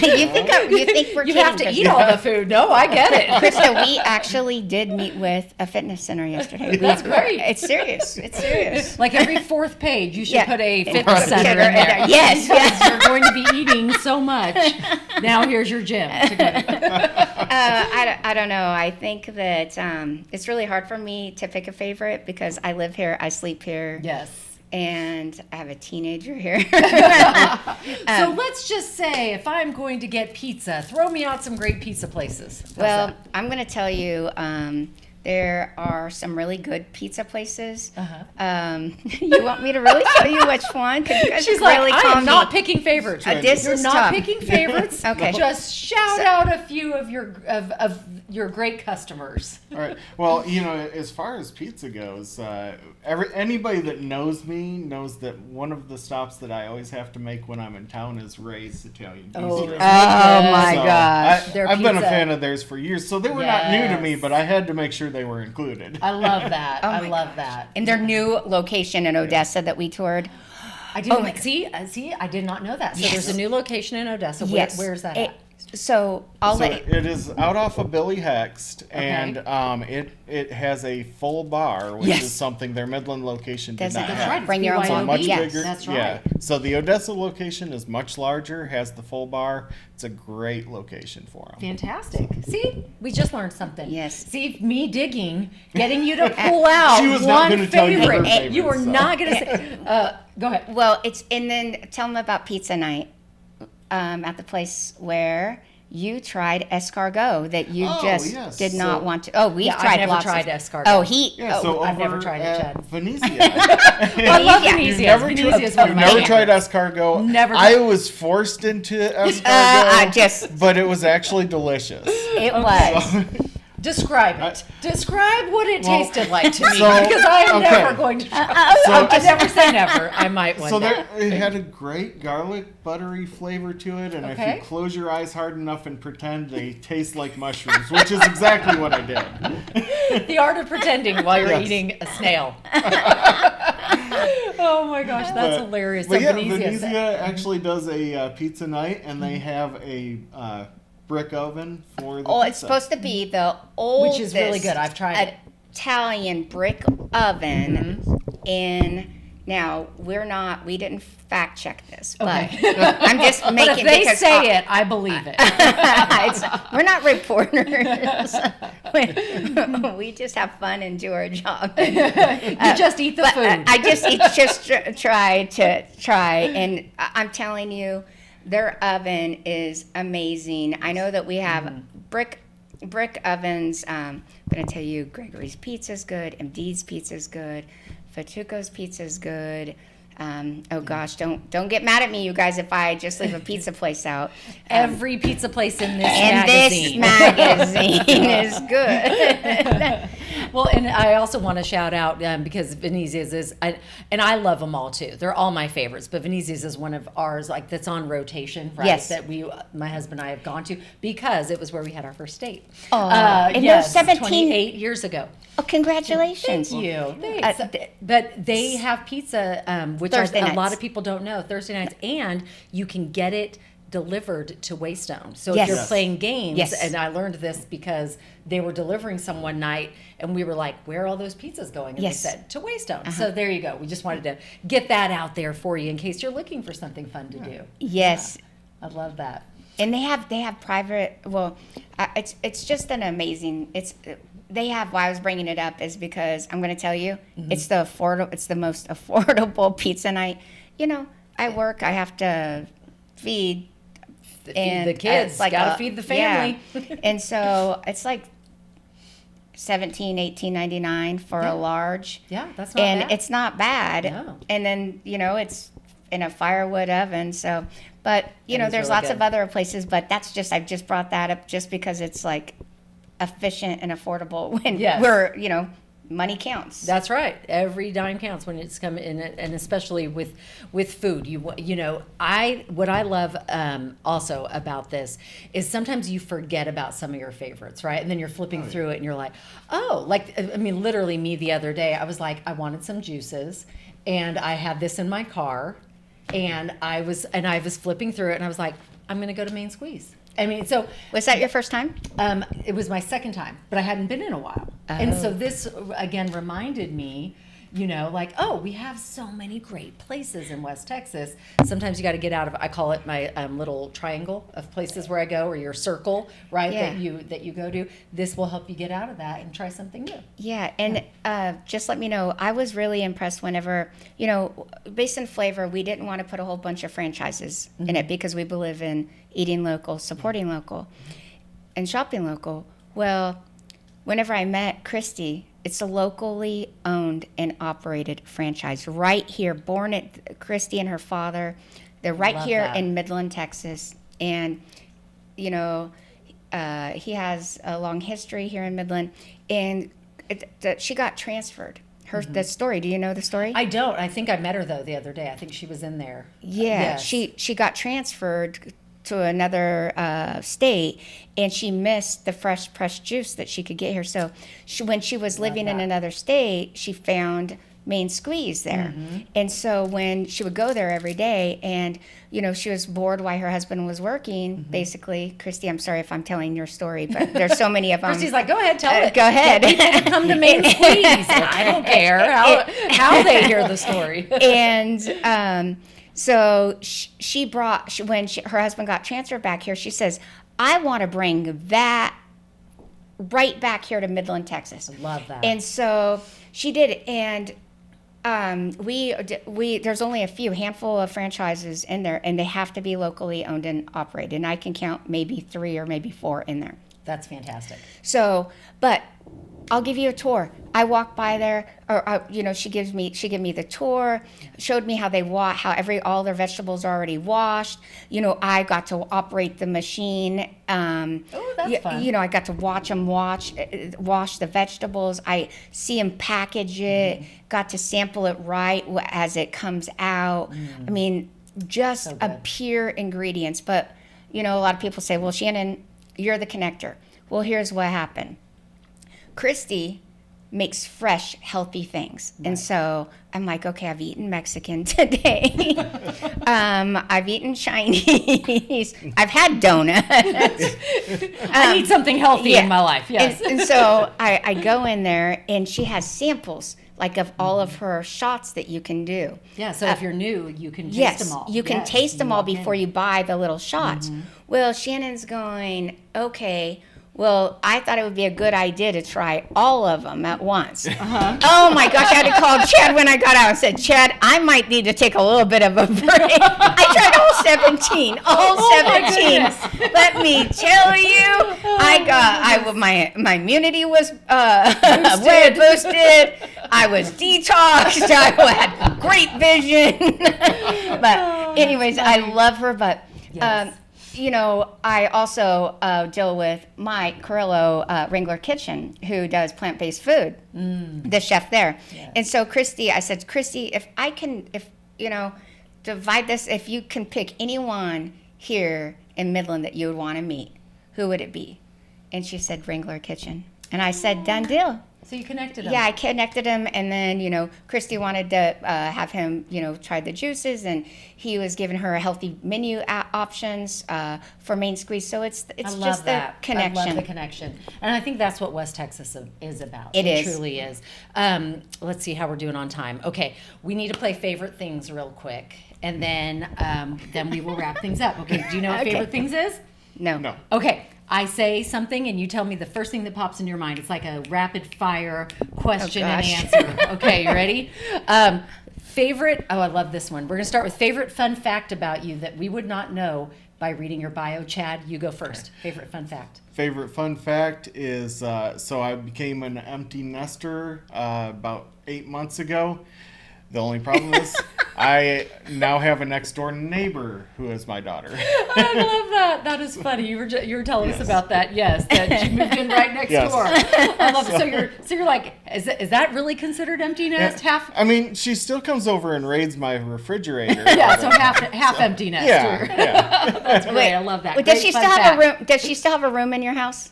Speaker 4: You think we're kidding?
Speaker 2: You have to eat all the food. No, I get it.
Speaker 4: Krista, we actually did meet with a fitness center yesterday.
Speaker 2: That's great.
Speaker 4: It's serious.
Speaker 2: Like every 4th page, you should put a fitness center in there.
Speaker 4: Yes.
Speaker 2: You're going to be eating so much. Now here's your gym.
Speaker 4: I don't know. I think that it's really hard for me to pick a favorite because I live here, I sleep here.
Speaker 2: Yes.
Speaker 4: And I have a teenager here.
Speaker 2: So let's just say if I'm going to get pizza, throw me out some great pizza places.
Speaker 4: I'm going to tell you, there are some really good pizza places. You want me to really tell you which one?
Speaker 2: She's like, I am not picking favorites.
Speaker 4: This
Speaker 2: You're
Speaker 4: is
Speaker 2: not
Speaker 4: tough.
Speaker 2: picking favorites.
Speaker 4: Okay.
Speaker 2: Just shout out a few of your of you're great customers.
Speaker 3: All right. Well, as far as pizza goes, anybody that knows me knows that one of the stops that I always have to make when I'm in town is Ray's Italian Bistro.
Speaker 4: my
Speaker 3: So
Speaker 4: gosh.
Speaker 3: I've been a fan of theirs for years, so they were not new to me, but I had to make sure they were included.
Speaker 2: I love that.
Speaker 4: Oh
Speaker 2: I
Speaker 4: my
Speaker 2: love
Speaker 4: gosh.
Speaker 2: that.
Speaker 4: And their new location in Odessa that we toured.
Speaker 2: I didn't see. I did not know that. So
Speaker 4: Yes.
Speaker 2: there's a new location in Odessa.
Speaker 4: Yes.
Speaker 2: Where's that at?
Speaker 4: So I'll
Speaker 3: So
Speaker 4: let
Speaker 3: it is out off of Billy Hext, and it has a full bar, which
Speaker 4: Yes.
Speaker 3: is something their Midland location did
Speaker 4: That's
Speaker 3: not
Speaker 4: right.
Speaker 3: have.
Speaker 2: right.
Speaker 4: Bring your own
Speaker 2: It's
Speaker 3: So
Speaker 2: BYOB.
Speaker 3: much
Speaker 4: Yes.
Speaker 3: bigger.
Speaker 2: That's
Speaker 3: Yeah.
Speaker 2: right.
Speaker 3: So the Odessa location is much larger, has the full bar. It's a great location for them.
Speaker 2: Fantastic. See, we just learned something.
Speaker 4: Yes.
Speaker 2: See, me digging, getting you to pull out
Speaker 3: She was not
Speaker 2: one
Speaker 3: gonna tell you her
Speaker 2: favorite.
Speaker 3: favorite,
Speaker 2: You were
Speaker 3: so.
Speaker 2: not going to say. Go ahead.
Speaker 4: Well, and then tell them about pizza night at the place where you tried escargot that you just
Speaker 3: yes.
Speaker 4: did not
Speaker 3: So-
Speaker 4: want to. Oh, we've
Speaker 2: Yeah, I've
Speaker 4: tried
Speaker 2: never
Speaker 4: lots
Speaker 2: tried
Speaker 4: of,
Speaker 2: escargot.
Speaker 4: Oh,
Speaker 3: Yeah, so
Speaker 2: I've
Speaker 3: over
Speaker 2: never tried it,
Speaker 3: at
Speaker 2: Chad.
Speaker 3: Venezia.
Speaker 2: I love
Speaker 4: Yeah.
Speaker 2: Venezia.
Speaker 3: Never
Speaker 2: Venezia is one
Speaker 3: tried,
Speaker 2: of my
Speaker 3: never
Speaker 2: favorites.
Speaker 3: tried escargot.
Speaker 2: Never
Speaker 3: I
Speaker 2: tried-
Speaker 3: was forced into escargot,
Speaker 4: I just-
Speaker 3: but it was actually delicious.
Speaker 4: it was.
Speaker 2: Describe it. Describe what it tasted like to me,
Speaker 3: so-
Speaker 2: because I'm
Speaker 3: okay.
Speaker 2: never going to try.
Speaker 3: So-
Speaker 2: I never say never. I might one
Speaker 3: So
Speaker 2: day.
Speaker 3: it had a great garlic buttery flavor to it, and if
Speaker 2: Okay.
Speaker 3: you close your eyes hard enough and pretend, they taste like mushrooms, which is exactly what I did.
Speaker 2: The art of pretending while you're
Speaker 3: Yes.
Speaker 2: eating a snail. Oh my gosh, that's hilarious.
Speaker 3: But
Speaker 2: So
Speaker 3: yeah,
Speaker 2: Venezia.
Speaker 3: Venezia actually does a pizza night, and they have a brick oven for the
Speaker 4: Oh,
Speaker 3: pizza.
Speaker 4: it's supposed to be the oldest,
Speaker 2: Which is really good. I've tried it.
Speaker 4: Italian brick oven in. Now we didn't fact check this, but
Speaker 2: Okay.
Speaker 4: I'm just
Speaker 2: But
Speaker 4: making
Speaker 2: if they
Speaker 4: because
Speaker 2: say it, I believe it.
Speaker 4: we're not reporters. We just have fun and do our job.
Speaker 2: You just eat the
Speaker 4: But
Speaker 2: food.
Speaker 4: I just try, and I'm telling you, their oven is amazing. I know that we have brick ovens. I'm gonna tell you, Gregory's Pizza is good. MD's Pizza is good. Fatuco's Pizza is good. Oh gosh, don't get mad at me, you guys, if I just leave a pizza place out.
Speaker 2: Every pizza place in this
Speaker 4: And
Speaker 2: magazine.
Speaker 4: this magazine is good.
Speaker 2: Well, and I also want to shout out because Venezia's is, and I love them all too. They're all my favorites, but Venezia's is one of ours, like that's on rotation, right?
Speaker 4: Yes.
Speaker 2: That my husband and I have gone to because it was where we had our first date.
Speaker 4: Oh, and they're 17
Speaker 2: 28 years ago.
Speaker 4: Oh, congratulations!
Speaker 2: Thank you. Thanks.
Speaker 4: th-
Speaker 2: But they have pizza, which
Speaker 4: Thursday
Speaker 2: a lot
Speaker 4: nights.
Speaker 2: of people don't know, Thursday nights, and you can get it delivered to Waystone. So
Speaker 4: Yes.
Speaker 2: if you're
Speaker 4: Yes.
Speaker 2: playing games,
Speaker 4: Yes.
Speaker 2: and I learned this because they were delivering some one night, and we were like, where are all those pizzas going? And
Speaker 4: Yes.
Speaker 2: they said, to Waystone. So there you go. We just wanted to get that out there for you in case you're looking for something fun to do.
Speaker 4: Yes.
Speaker 2: I love that.
Speaker 4: And they have private. Well, it's just an amazing. They have. Why I was bringing it up is because I'm going to tell you, it's the most affordable pizza night. I work. I have to feed
Speaker 2: The kids,
Speaker 4: it's like
Speaker 2: gotta feed the family.
Speaker 4: Yeah. And so it's like $17-$18.99 for a large.
Speaker 2: Yeah, that's not
Speaker 4: And
Speaker 2: bad.
Speaker 4: it's not bad.
Speaker 2: No.
Speaker 4: And then it's in a firewood oven. So, but
Speaker 2: That is
Speaker 4: there's
Speaker 2: really
Speaker 4: lots
Speaker 2: good.
Speaker 4: of other places. But I've just brought that up just because it's like efficient and affordable when
Speaker 2: Yes.
Speaker 4: we're money counts.
Speaker 2: That's right. Every dime counts when it's come in, and especially with food. What I love also about this is sometimes you forget about some of your favorites, right? And then you're flipping through it, and you're like, oh, literally me the other day, I was like, I wanted some juices, and I had this in my car, and I was flipping through it, and I was like, I'm going to go to Main Squeeze. So
Speaker 4: Was that your first time?
Speaker 2: it was my second time, but I hadn't been in a while. And so this, again, reminded me, we have so many great places in West Texas. Sometimes you got to get out of, I call it my little triangle of places where I go, or your circle, right,
Speaker 4: Yeah.
Speaker 2: that you go to. This will help you get out of that and try something new.
Speaker 4: Yeah, and just let me know, I was really impressed whenever, Basin Flavor, we didn't want to put a whole bunch of franchises in it because we believe in eating local, supporting local, and shopping local. Well, whenever I met Christy, it's a locally owned and operated franchise right here, Christy and her father. They're right
Speaker 2: Love
Speaker 4: here
Speaker 2: that.
Speaker 4: in Midland, Texas. And, he has a long history here in Midland, and she got transferred. The story. Do you know the story?
Speaker 2: I don't. I think I met her though the other day. I think she was in there.
Speaker 4: Yeah,
Speaker 2: Yes.
Speaker 4: she got transferred to another state, and she missed the fresh pressed juice that she could get here. So when she was living in another state, she found Main Squeeze there. And so when she would go there every day, and she was bored while her husband was working, basically. Christy, I'm sorry if I'm telling your story, but there's so many of them.
Speaker 2: Christy's like, go ahead, tell it.
Speaker 4: Go ahead.
Speaker 2: Come to Main Squeeze. I don't care how they hear the story.
Speaker 4: And so she brought, when her husband got transferred back here, she says, I want to bring that right back here to Midland, Texas.
Speaker 2: I love that.
Speaker 4: And so she did it. And we there's only a handful of franchises in there, and they have to be locally owned and operated. And I can count maybe 3 or maybe 4 in there.
Speaker 2: That's fantastic.
Speaker 4: So, but I'll give you a tour. I walk by there, or she gave me the tour, showed me how they all their vegetables are already washed. I got to operate the machine.
Speaker 2: Oh, that's fun.
Speaker 4: I got to watch them wash the vegetables. I see them package it. Got to sample it right as it comes out. I mean, just
Speaker 2: So
Speaker 4: a
Speaker 2: good.
Speaker 4: pure ingredients. But a lot of people say, "Well, Shannon, you're the connector." Well, here's what happened. Christy makes fresh, healthy things. Right. And so I'm like, okay, I've eaten Mexican today. I've eaten Chinese. I've had donuts.
Speaker 2: I need something healthy in my life, yes.
Speaker 4: And so I go in there, and she has samples, like of all of her shots that you can do.
Speaker 2: Yeah, so if you're new, you can taste them all.
Speaker 4: You can taste them all before you buy the little shots. Well, Shannon's going, okay, well, I thought it would be a good idea to try all of them at once. Oh my gosh, I had to call Chad when I got out and said, Chad, I might need to take a little bit of a break. I tried all 17. Let me tell you, my immunity was boosted. I was detoxed. I had great vision. But anyways, I love her. But I also deal with Mike Carrillo, Wrangler Kitchen, who does plant-based food, the chef there. Yes. And so I said, Christy, if divide this, if you can pick anyone here in Midland that you would want to meet, who would it be? And she said, Wrangler Kitchen. And I said, done deal.
Speaker 2: So you connected him.
Speaker 4: Yeah, I connected him, and then, Christy wanted to have him, try the juices, and he was giving her a healthy menu options for Main Squeeze. So it's just the connection.
Speaker 2: I love the connection. And I think that's what West Texas is about.
Speaker 4: It
Speaker 2: truly is. Let's see how we're doing on time. Okay, we need to play Favorite Things real quick, and then we will wrap things up. Okay, do you know what Favorite Things is?
Speaker 4: No.
Speaker 2: Okay. I say something and you tell me the first thing that pops in your mind. It's like a rapid fire question and answer. Okay, you ready? I love this one. We're going to start with favorite fun fact about you that we would not know by reading your bio. Chad, you go first. Favorite fun fact.
Speaker 3: Favorite fun fact is, so I became an empty nester about 8 months ago. The only problem is I now have a next door neighbor who is my daughter.
Speaker 2: I love that. That is funny. You were telling us about that. Yes, that she moved in right next door. I love it. So you're like, is that really considered empty nest?
Speaker 3: Yeah.
Speaker 2: Half?
Speaker 3: I mean, she still comes over and raids my refrigerator.
Speaker 2: Yeah, so half empty nest.
Speaker 3: Yeah.
Speaker 2: That's great. I love that.
Speaker 4: Wait, does she still have a room? Does she still have a room in your house?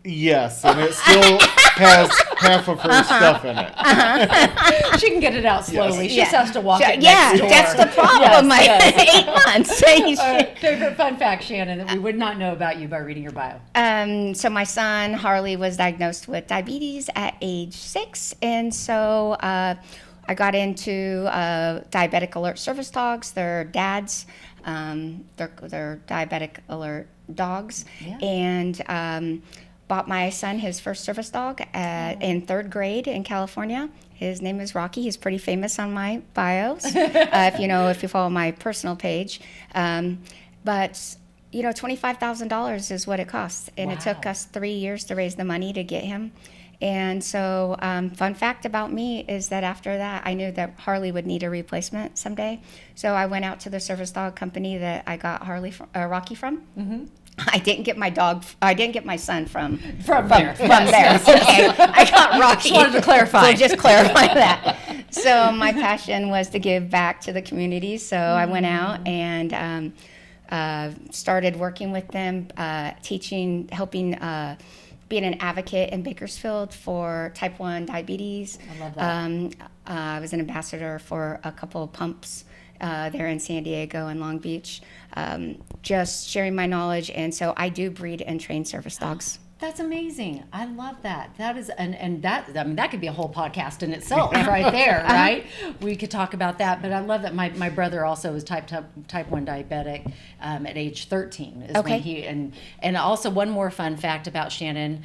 Speaker 3: Yes, and it still has half of her stuff in it.
Speaker 2: She can get it out slowly. She just has to walk it
Speaker 4: next
Speaker 2: door.
Speaker 4: That's the problem.
Speaker 2: Yes.
Speaker 4: 8 months.
Speaker 2: Favorite fun fact, Shannon, that we would not know about you by reading your bio.
Speaker 4: So my son, Harley, was diagnosed with diabetes at age 6. And so I got into diabetic alert service dogs. They're dads. They're diabetic alert dogs. Yeah. And bought my son his first service dog in 3rd grade in California. His name is Rocky. He's pretty famous on my bios, if you follow my personal page. But $25,000 is what it costs, and it took us 3 years to raise the money to get him. And so, fun fact about me is that after that, I knew that Harley would need a replacement someday. So I went out to the service dog company that I got Rocky from. I didn't get my son from
Speaker 2: From
Speaker 4: there.
Speaker 2: Yes.
Speaker 4: Okay, I got Rocky.
Speaker 2: Just wanted to clarify.
Speaker 4: So just clarify that. So my passion was to give back to the community. So I went out and started working with them, teaching, helping, being an advocate in Bakersfield for type 1 diabetes.
Speaker 2: I love that.
Speaker 4: I was an ambassador for a couple of pumps there in San Diego and Long Beach, just sharing my knowledge. And so I do breed and train service dogs.
Speaker 2: That's amazing. I love that. That is, and that, I mean, that could be a whole podcast in itself right there, right? We could talk about that, but I love that my brother also was type 1 diabetic at age 13 is
Speaker 4: Okay.
Speaker 2: when he, and also one more fun fact about Shannon,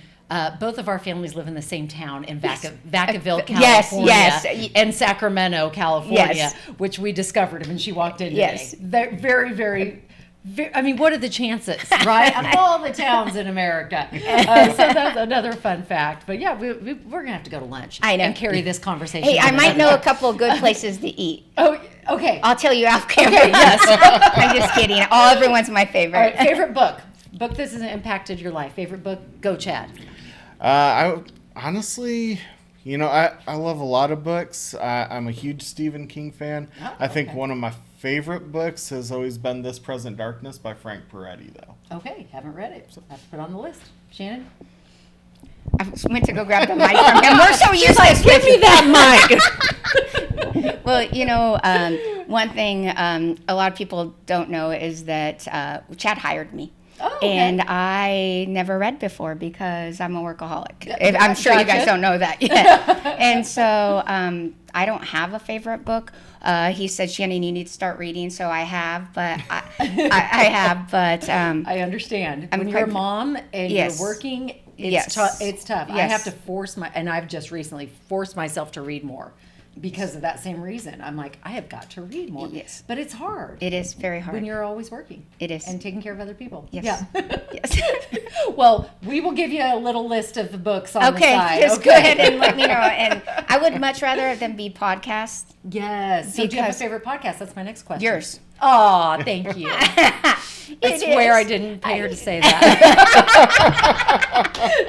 Speaker 2: both of our families live in the same town in Vacaville,
Speaker 4: Yes,
Speaker 2: California,
Speaker 4: yes.
Speaker 2: and Sacramento, California,
Speaker 4: Yes.
Speaker 2: which we discovered when she walked in today.
Speaker 4: Yes.
Speaker 2: Very, very, I mean, what are the chances, right? Of all the towns in America. So that's another fun fact. But yeah, we're going to have to go to lunch.
Speaker 4: I know.
Speaker 2: And carry this conversation.
Speaker 4: Hey, I
Speaker 2: on
Speaker 4: might
Speaker 2: another
Speaker 4: know a
Speaker 2: day.
Speaker 4: couple of good places to eat.
Speaker 2: Oh, okay.
Speaker 4: I'll tell you off camera.
Speaker 2: Okay, yes.
Speaker 4: I'm just kidding. Everyone's my favorite.
Speaker 2: All right, favorite book. Book this has impacted your life. Favorite book? Go, Chad.
Speaker 3: I honestly, I love a lot of books. I'm a huge Stephen King fan.
Speaker 2: Oh,
Speaker 3: I think
Speaker 2: okay.
Speaker 3: one of my favorite books has always been This Present Darkness by Frank Peretti, though.
Speaker 2: Okay, haven't read it. So I have to put it on the list. Shannon?
Speaker 4: I went to go grab the mic from him. We're so useless.
Speaker 2: Give me that mic.
Speaker 4: Well, one thing a lot of people don't know is that Chad hired me.
Speaker 2: Oh, okay.
Speaker 4: And I never read before because I'm a workaholic. I'm sure you guys
Speaker 2: Gotcha.
Speaker 4: don't know that yet. And so I don't have a favorite book. He said, Shannon, you need to start reading. So I have, but I have, but
Speaker 2: I understand.
Speaker 4: I'm
Speaker 2: When you're a
Speaker 4: quite-
Speaker 2: mom and
Speaker 4: Yes.
Speaker 2: you're working, it's,
Speaker 4: Yes.
Speaker 2: it's tough. I
Speaker 4: Yes.
Speaker 2: have to and I've just recently forced myself to read more because of that same reason. I'm like, I have got to read more.
Speaker 4: Yes.
Speaker 2: But it's hard
Speaker 4: it is very hard.
Speaker 2: when you're always working.
Speaker 4: It is.
Speaker 2: And taking care of other people.
Speaker 4: Yes.
Speaker 2: Yeah.
Speaker 4: Yes.
Speaker 2: Well, we will give you a little list of the books on the
Speaker 4: Okay,
Speaker 2: side.
Speaker 4: just go ahead and let me know. And I would much rather them be podcasts.
Speaker 2: Yes. So do you have a
Speaker 4: Because-
Speaker 2: favorite podcast? That's my next question.
Speaker 4: Yours.
Speaker 2: Oh, thank you. I
Speaker 4: It
Speaker 2: swear
Speaker 4: is.
Speaker 2: I didn't pay her to say that.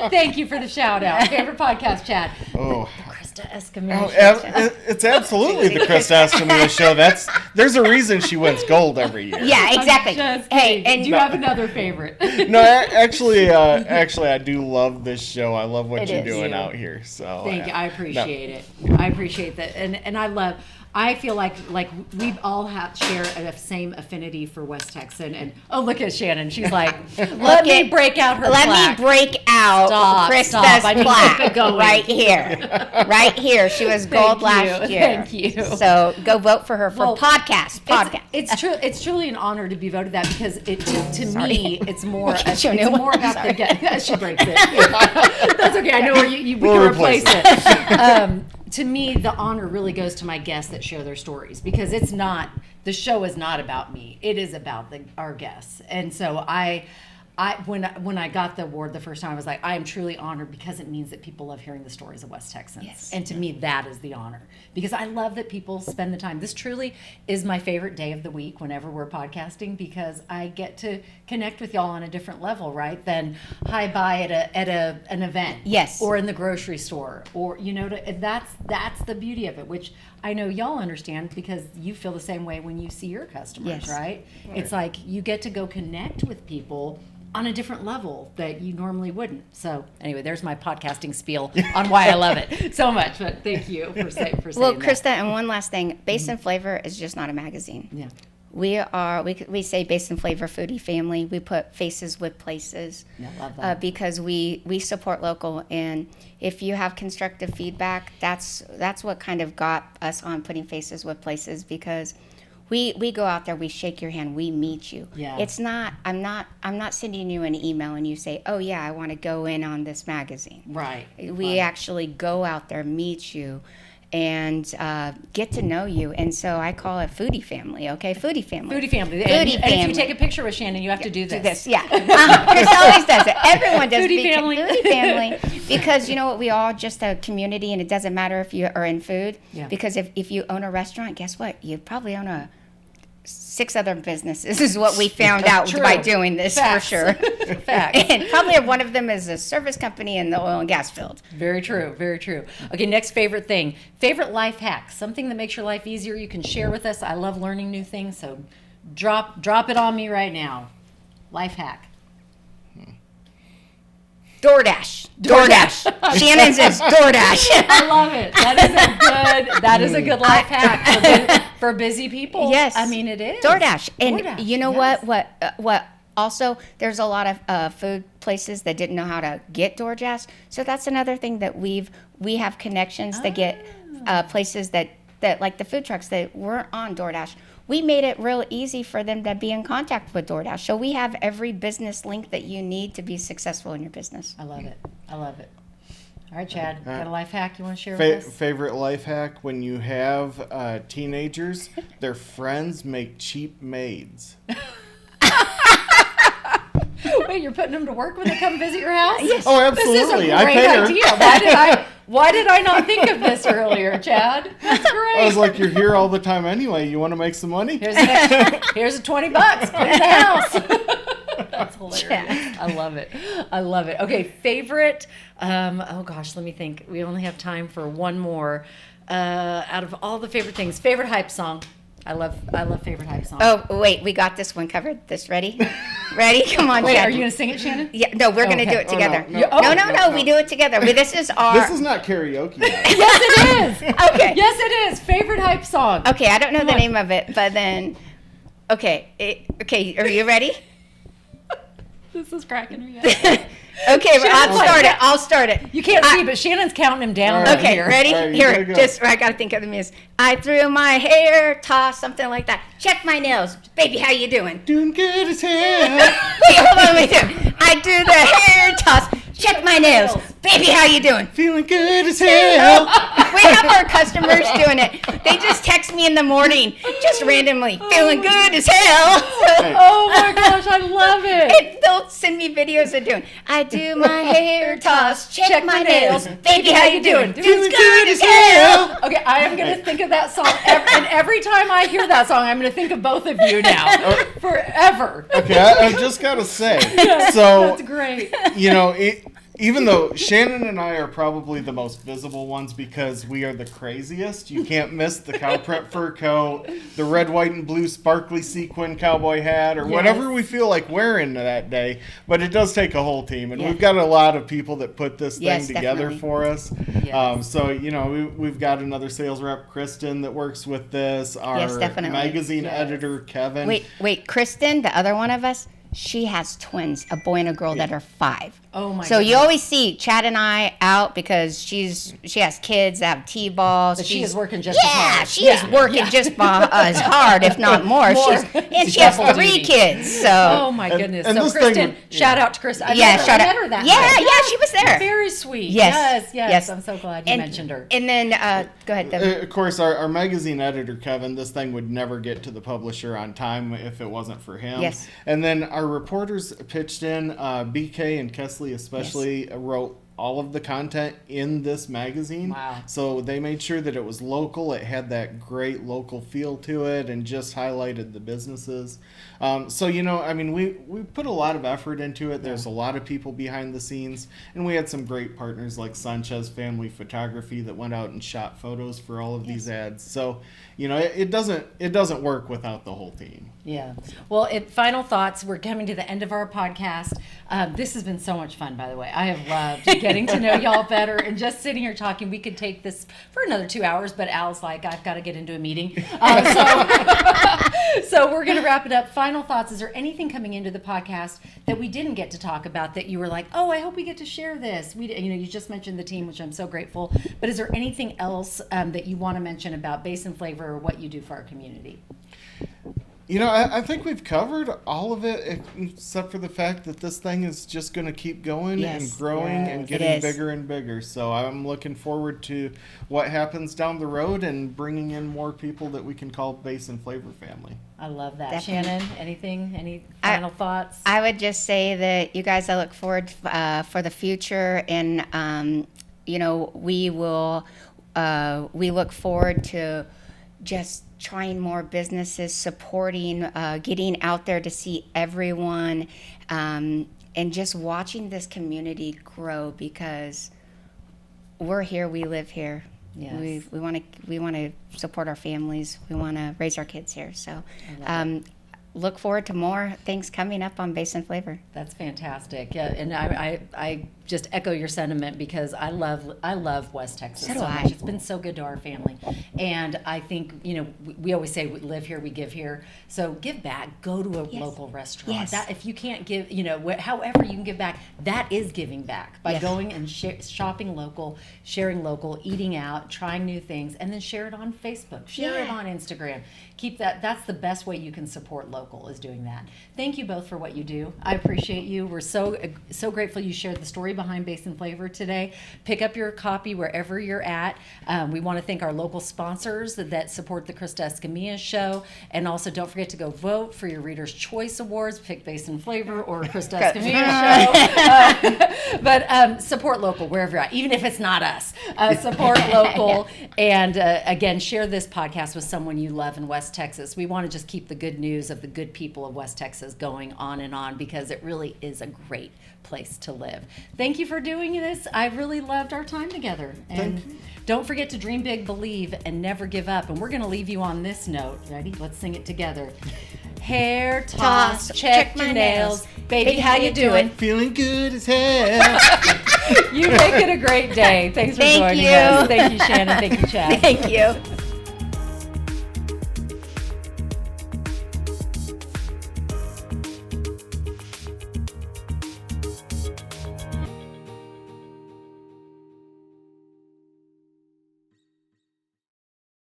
Speaker 2: Thank you for the shout out. Favorite podcast, Chad?
Speaker 3: Oh.
Speaker 2: The Krista Escamilla
Speaker 3: Oh,
Speaker 2: Show.
Speaker 3: it's absolutely the Krista Escamilla Show. There's a reason she wins gold every year.
Speaker 4: Yeah, exactly.
Speaker 2: I'm just
Speaker 4: Hey,
Speaker 2: kidding.
Speaker 4: and
Speaker 2: do you have another favorite?
Speaker 3: No, actually, I do love this show. I love what
Speaker 4: It
Speaker 3: you're
Speaker 4: is.
Speaker 3: doing
Speaker 2: You.
Speaker 3: out here. So
Speaker 2: Thank you. I appreciate it. I appreciate that, and I feel like we all share a same affinity for West Texan. And oh, look at Shannon. She's like, let me break out her
Speaker 4: Let
Speaker 2: plaque.
Speaker 4: me break out
Speaker 2: Stop,
Speaker 4: Krista's
Speaker 2: stop. I need to
Speaker 4: plaque
Speaker 2: keep it going.
Speaker 4: right here. Right here. She was gold last year.
Speaker 2: Thank you.
Speaker 4: So go vote for her for
Speaker 2: Well,
Speaker 4: podcast.
Speaker 2: It's true. It's truly an honor to be voted that because to
Speaker 4: Sorry.
Speaker 2: me it's more.
Speaker 4: We'll get
Speaker 2: It's
Speaker 4: you a new
Speaker 2: more
Speaker 4: one.
Speaker 2: about
Speaker 4: Sorry.
Speaker 2: the she breaks it. That's okay. I know where we
Speaker 3: We'll
Speaker 2: can replace
Speaker 3: replace
Speaker 2: it. To me, the honor really goes to my guests that share their stories because the show is not about me. It is about our guests, and so when I got the award the first time, I was like, I am truly honored because it means that people love hearing the stories of West Texans.
Speaker 4: Yes.
Speaker 2: And to me, that is the honor because I love that people spend the time. This truly is my favorite day of the week whenever we're podcasting because I get to connect with y'all on a different level, right? Than hi-bye at an event.
Speaker 4: Yes.
Speaker 2: Or in the grocery store. Or, that's the beauty of it, which I know y'all understand because you feel the same way when you see your customers,
Speaker 4: Yes.
Speaker 2: right? It's like you get to go connect with people on a different level that you normally wouldn't. So anyway, there's my podcasting spiel on why I love it so much. But thank you for saying
Speaker 4: Well,
Speaker 2: that.
Speaker 4: Krista, and one last thing. Basin Flavor is just not a magazine.
Speaker 2: Yeah.
Speaker 4: We say Basin Flavor Foodie Family. We put faces with places.
Speaker 2: Yeah, love that.
Speaker 4: Because we support local, and if you have constructive feedback, that's what kind of got us on putting faces with places because we go out there, we shake your hand, we meet you.
Speaker 2: Yeah.
Speaker 4: It's not I'm not sending you an email and you say, oh yeah, I want to go in on this magazine.
Speaker 2: Right.
Speaker 4: We actually go out there, meet you, and get to know you. And so I call it Foodie Family, okay? Foodie Family.
Speaker 2: Foodie family.
Speaker 4: Foodie
Speaker 2: and if
Speaker 4: family.
Speaker 2: you take a picture with Shannon, you have to do
Speaker 4: Do
Speaker 2: this.
Speaker 4: this, yeah. Chris always does it. Everyone does
Speaker 2: Foodie family.
Speaker 4: Foodie family. Because you know what? We all just a community, and it doesn't matter if you are in food.
Speaker 2: Yeah.
Speaker 4: Because if you own a restaurant, guess what? You probably own a 6 other businesses is what we found out
Speaker 2: True.
Speaker 4: by doing this.
Speaker 2: Facts.
Speaker 4: For sure.
Speaker 2: Facts.
Speaker 4: And probably one of them is a service company in the oil and gas field.
Speaker 2: Very true. Very true. Okay, next favorite thing. Favorite life hack. Something that makes your life easier you can share with us. I love learning new things, so drop it on me right now. Life hack.
Speaker 4: DoorDash. Shannon's is DoorDash.
Speaker 2: I love it. That is a good life hack for busy people.
Speaker 4: Yes.
Speaker 2: I mean, it is.
Speaker 4: DoorDash. And
Speaker 2: DoorDash,
Speaker 4: you know
Speaker 2: yes.
Speaker 4: what also, there's a lot of food places that didn't know how to get DoorDash. So that's another thing that we have connections that get places that like the food trucks that weren't on DoorDash. We made it real easy for them to be in contact with DoorDash. So we have every business link that you need to be successful in your business.
Speaker 2: I love it. All right, Chad, got a life hack you want to share with us?
Speaker 3: Favorite life hack: when you have teenagers, their friends make cheap maids.
Speaker 2: Wait, you're putting them to work when they come visit your house?
Speaker 4: Yes.
Speaker 3: Oh, absolutely.
Speaker 2: This is a
Speaker 3: I
Speaker 2: great
Speaker 3: pay her.
Speaker 2: idea. Why did I not think of this earlier, Chad? That's great.
Speaker 3: I was like, you're here all the time anyway. You want to make some money?
Speaker 2: Here's a $20. Clean the house. That's hilarious. I love it. Okay, favorite. Oh gosh, let me think. We only have time for one more. Out of all the favorite things, favorite hype song. I love favorite hype song.
Speaker 4: Oh, wait, we got this one covered. Ready? Ready? Come on,
Speaker 2: Wait,
Speaker 4: Chad.
Speaker 2: are you going to sing it, Shannon?
Speaker 4: Yeah, no, we're going to
Speaker 2: Okay.
Speaker 4: do it together.
Speaker 3: no.
Speaker 4: We do it together. This is our...
Speaker 3: This is not karaoke.
Speaker 2: Yes, it is.
Speaker 4: Okay.
Speaker 2: Yes, it is. Favorite hype song.
Speaker 4: Okay, I don't know
Speaker 2: Come
Speaker 4: the
Speaker 2: on.
Speaker 4: name of it, but then... Okay, are you ready?
Speaker 2: This is cracking me up.
Speaker 4: Okay,
Speaker 2: Shannon's
Speaker 4: I'll start it.
Speaker 2: You can't see, but Shannon's counting him down.
Speaker 3: All
Speaker 2: right
Speaker 3: right.
Speaker 4: Okay,
Speaker 2: here.
Speaker 4: ready?
Speaker 3: All right, you
Speaker 4: Here,
Speaker 3: gotta go.
Speaker 4: I gotta think of the music. I threw my hair, toss, something like that. Check my nails. Baby, how you doing?
Speaker 3: Doing good as hell.
Speaker 4: Wait, hold on, wait there. I do the hair toss. Check my nails. Baby, how you doing?
Speaker 3: Feeling good as hell.
Speaker 4: We have our customers doing it. They just text me in the morning, just randomly, feeling good as hell.
Speaker 2: Oh my gosh, I love it.
Speaker 4: And they'll send me videos of doing. I do my hair toss, check my nails. Baby, how you doing? Feeling good as hell.
Speaker 2: Okay, I am going to think of that song, and every time I hear that song, I'm going to think of both of you now, forever.
Speaker 3: Okay, I just gotta say.
Speaker 2: That's
Speaker 3: So,
Speaker 2: great.
Speaker 3: you know, even though Shannon and I are probably the most visible ones because we are the craziest, you can't miss the cow print fur coat, the red, white, and blue sparkly sequin cowboy hat, or whatever we feel like wearing that day. But it does take a whole team, and we've got a lot of people that put this thing together
Speaker 4: definitely.
Speaker 3: for us.
Speaker 2: Yes.
Speaker 3: So, you know, we've got another sales rep, Kristen, that works with this. Our
Speaker 4: definitely.
Speaker 3: magazine editor, Kevin.
Speaker 4: Wait, Kristen, the other one of us, she has twins, a boy and a girl that are 5.
Speaker 2: Oh my
Speaker 4: So
Speaker 2: goodness.
Speaker 4: you always see Chad and I out because she has kids that have T-balls.
Speaker 2: But she is working just
Speaker 4: yeah,
Speaker 2: as hard.
Speaker 4: she is working just as hard, if not more. She has
Speaker 2: double
Speaker 4: 3
Speaker 2: duty.
Speaker 4: kids. So
Speaker 2: Oh my goodness.
Speaker 3: and
Speaker 2: So
Speaker 3: this thing
Speaker 2: Kristen,
Speaker 3: would-
Speaker 2: shout out to Kristen. I
Speaker 4: shout
Speaker 2: met
Speaker 4: out.
Speaker 2: her that
Speaker 4: Yeah,
Speaker 2: night.
Speaker 4: yeah, she was there.
Speaker 2: Very sweet.
Speaker 4: Yes,
Speaker 2: Yes. I'm so glad you
Speaker 4: And-
Speaker 2: mentioned her.
Speaker 4: And then go ahead, Debbie.
Speaker 3: Of course, our magazine editor, Kevin, this thing would never get to the publisher on time if it wasn't for him.
Speaker 4: Yes.
Speaker 3: And then our reporters pitched in, BK and Kesley especially wrote all of the content in this magazine.
Speaker 2: Wow.
Speaker 3: So they made sure that it was local. It had that great local feel to it and just highlighted the businesses. So, you know, I mean, we put a lot of effort into it. There's a lot of people behind the scenes. And we had some great partners like Sanchez Family Photography that went out and shot photos for all of these ads. So, you know, it doesn't work without the whole team.
Speaker 2: Yeah. Well, final thoughts. We're coming to the end of our podcast. This has been so much fun, by the way. I have loved getting to know y'all better and just sitting here talking. We could take this for another 2 hours, but Al's like, I've got to get into a meeting. So we're going to wrap it up. Final thoughts. Is there anything coming into the podcast that we didn't get to talk about that you were like, oh, I hope we get to share this? You just mentioned the team, which I'm so grateful. But is there anything else that you want to mention about Basin Flavor or what you do for our community?
Speaker 3: You know, I think we've covered all of it except for the fact that this thing is just going to keep going and growing and getting bigger and bigger. So I'm looking forward to what happens down the road and bringing in more people that we can call Basin Flavor family.
Speaker 2: I love that.
Speaker 4: Definitely.
Speaker 2: Shannon, anything? Any final thoughts?
Speaker 4: I would just say that you guys, I look forward for the future, and you know, we look forward to just trying more businesses, supporting, getting out there to see everyone, and just watching this community grow, because we're here, we live here.
Speaker 2: Yes.
Speaker 4: We want to support our families. We want to raise our kids here. So look forward to more things coming up on Basin Flavor.
Speaker 2: That's fantastic. Yeah, and I just echo your sentiment, because I love West Texas
Speaker 4: So do
Speaker 2: much.
Speaker 4: I.
Speaker 2: It's been so good to our family, and I think we always say we live here, we give here. So give back. Go to a local restaurant.
Speaker 4: Yes.
Speaker 2: That if you can't give, however you can give back, that is giving back by
Speaker 4: Yes.
Speaker 2: going and shopping local, sharing local, eating out, trying new things, and then share it on Facebook, share it
Speaker 4: Yeah.
Speaker 2: on Instagram. Keep that. That's the best way you can support local, is doing that. Thank you both for what you do. I appreciate you. We're so grateful you shared the story behind Basin Flavor today. Pick up your copy wherever you're at. We want to thank our local sponsors that support the Krista Escamilla Show, and also don't forget to go vote for your Reader's Choice Awards. Pick Basin Flavor or Krista Escamilla Show. But support local wherever you're at, even if it's not us. Support local, and again, share this podcast with someone you love in West Texas. We want to just keep the good news of the good people of West Texas going on, because it really is a great place to live. Thank you for doing this. I really loved our time together. And don't forget to dream big, believe, and never give up. And we're going to leave you on this note. Ready? Let's sing it together. Hair toss, check your nails. Baby, how you doing?
Speaker 3: Feeling good as hell.
Speaker 2: You make it a great day. Thanks for joining us. Thank you, Shannon. Thank you, Chad.
Speaker 4: Thank you.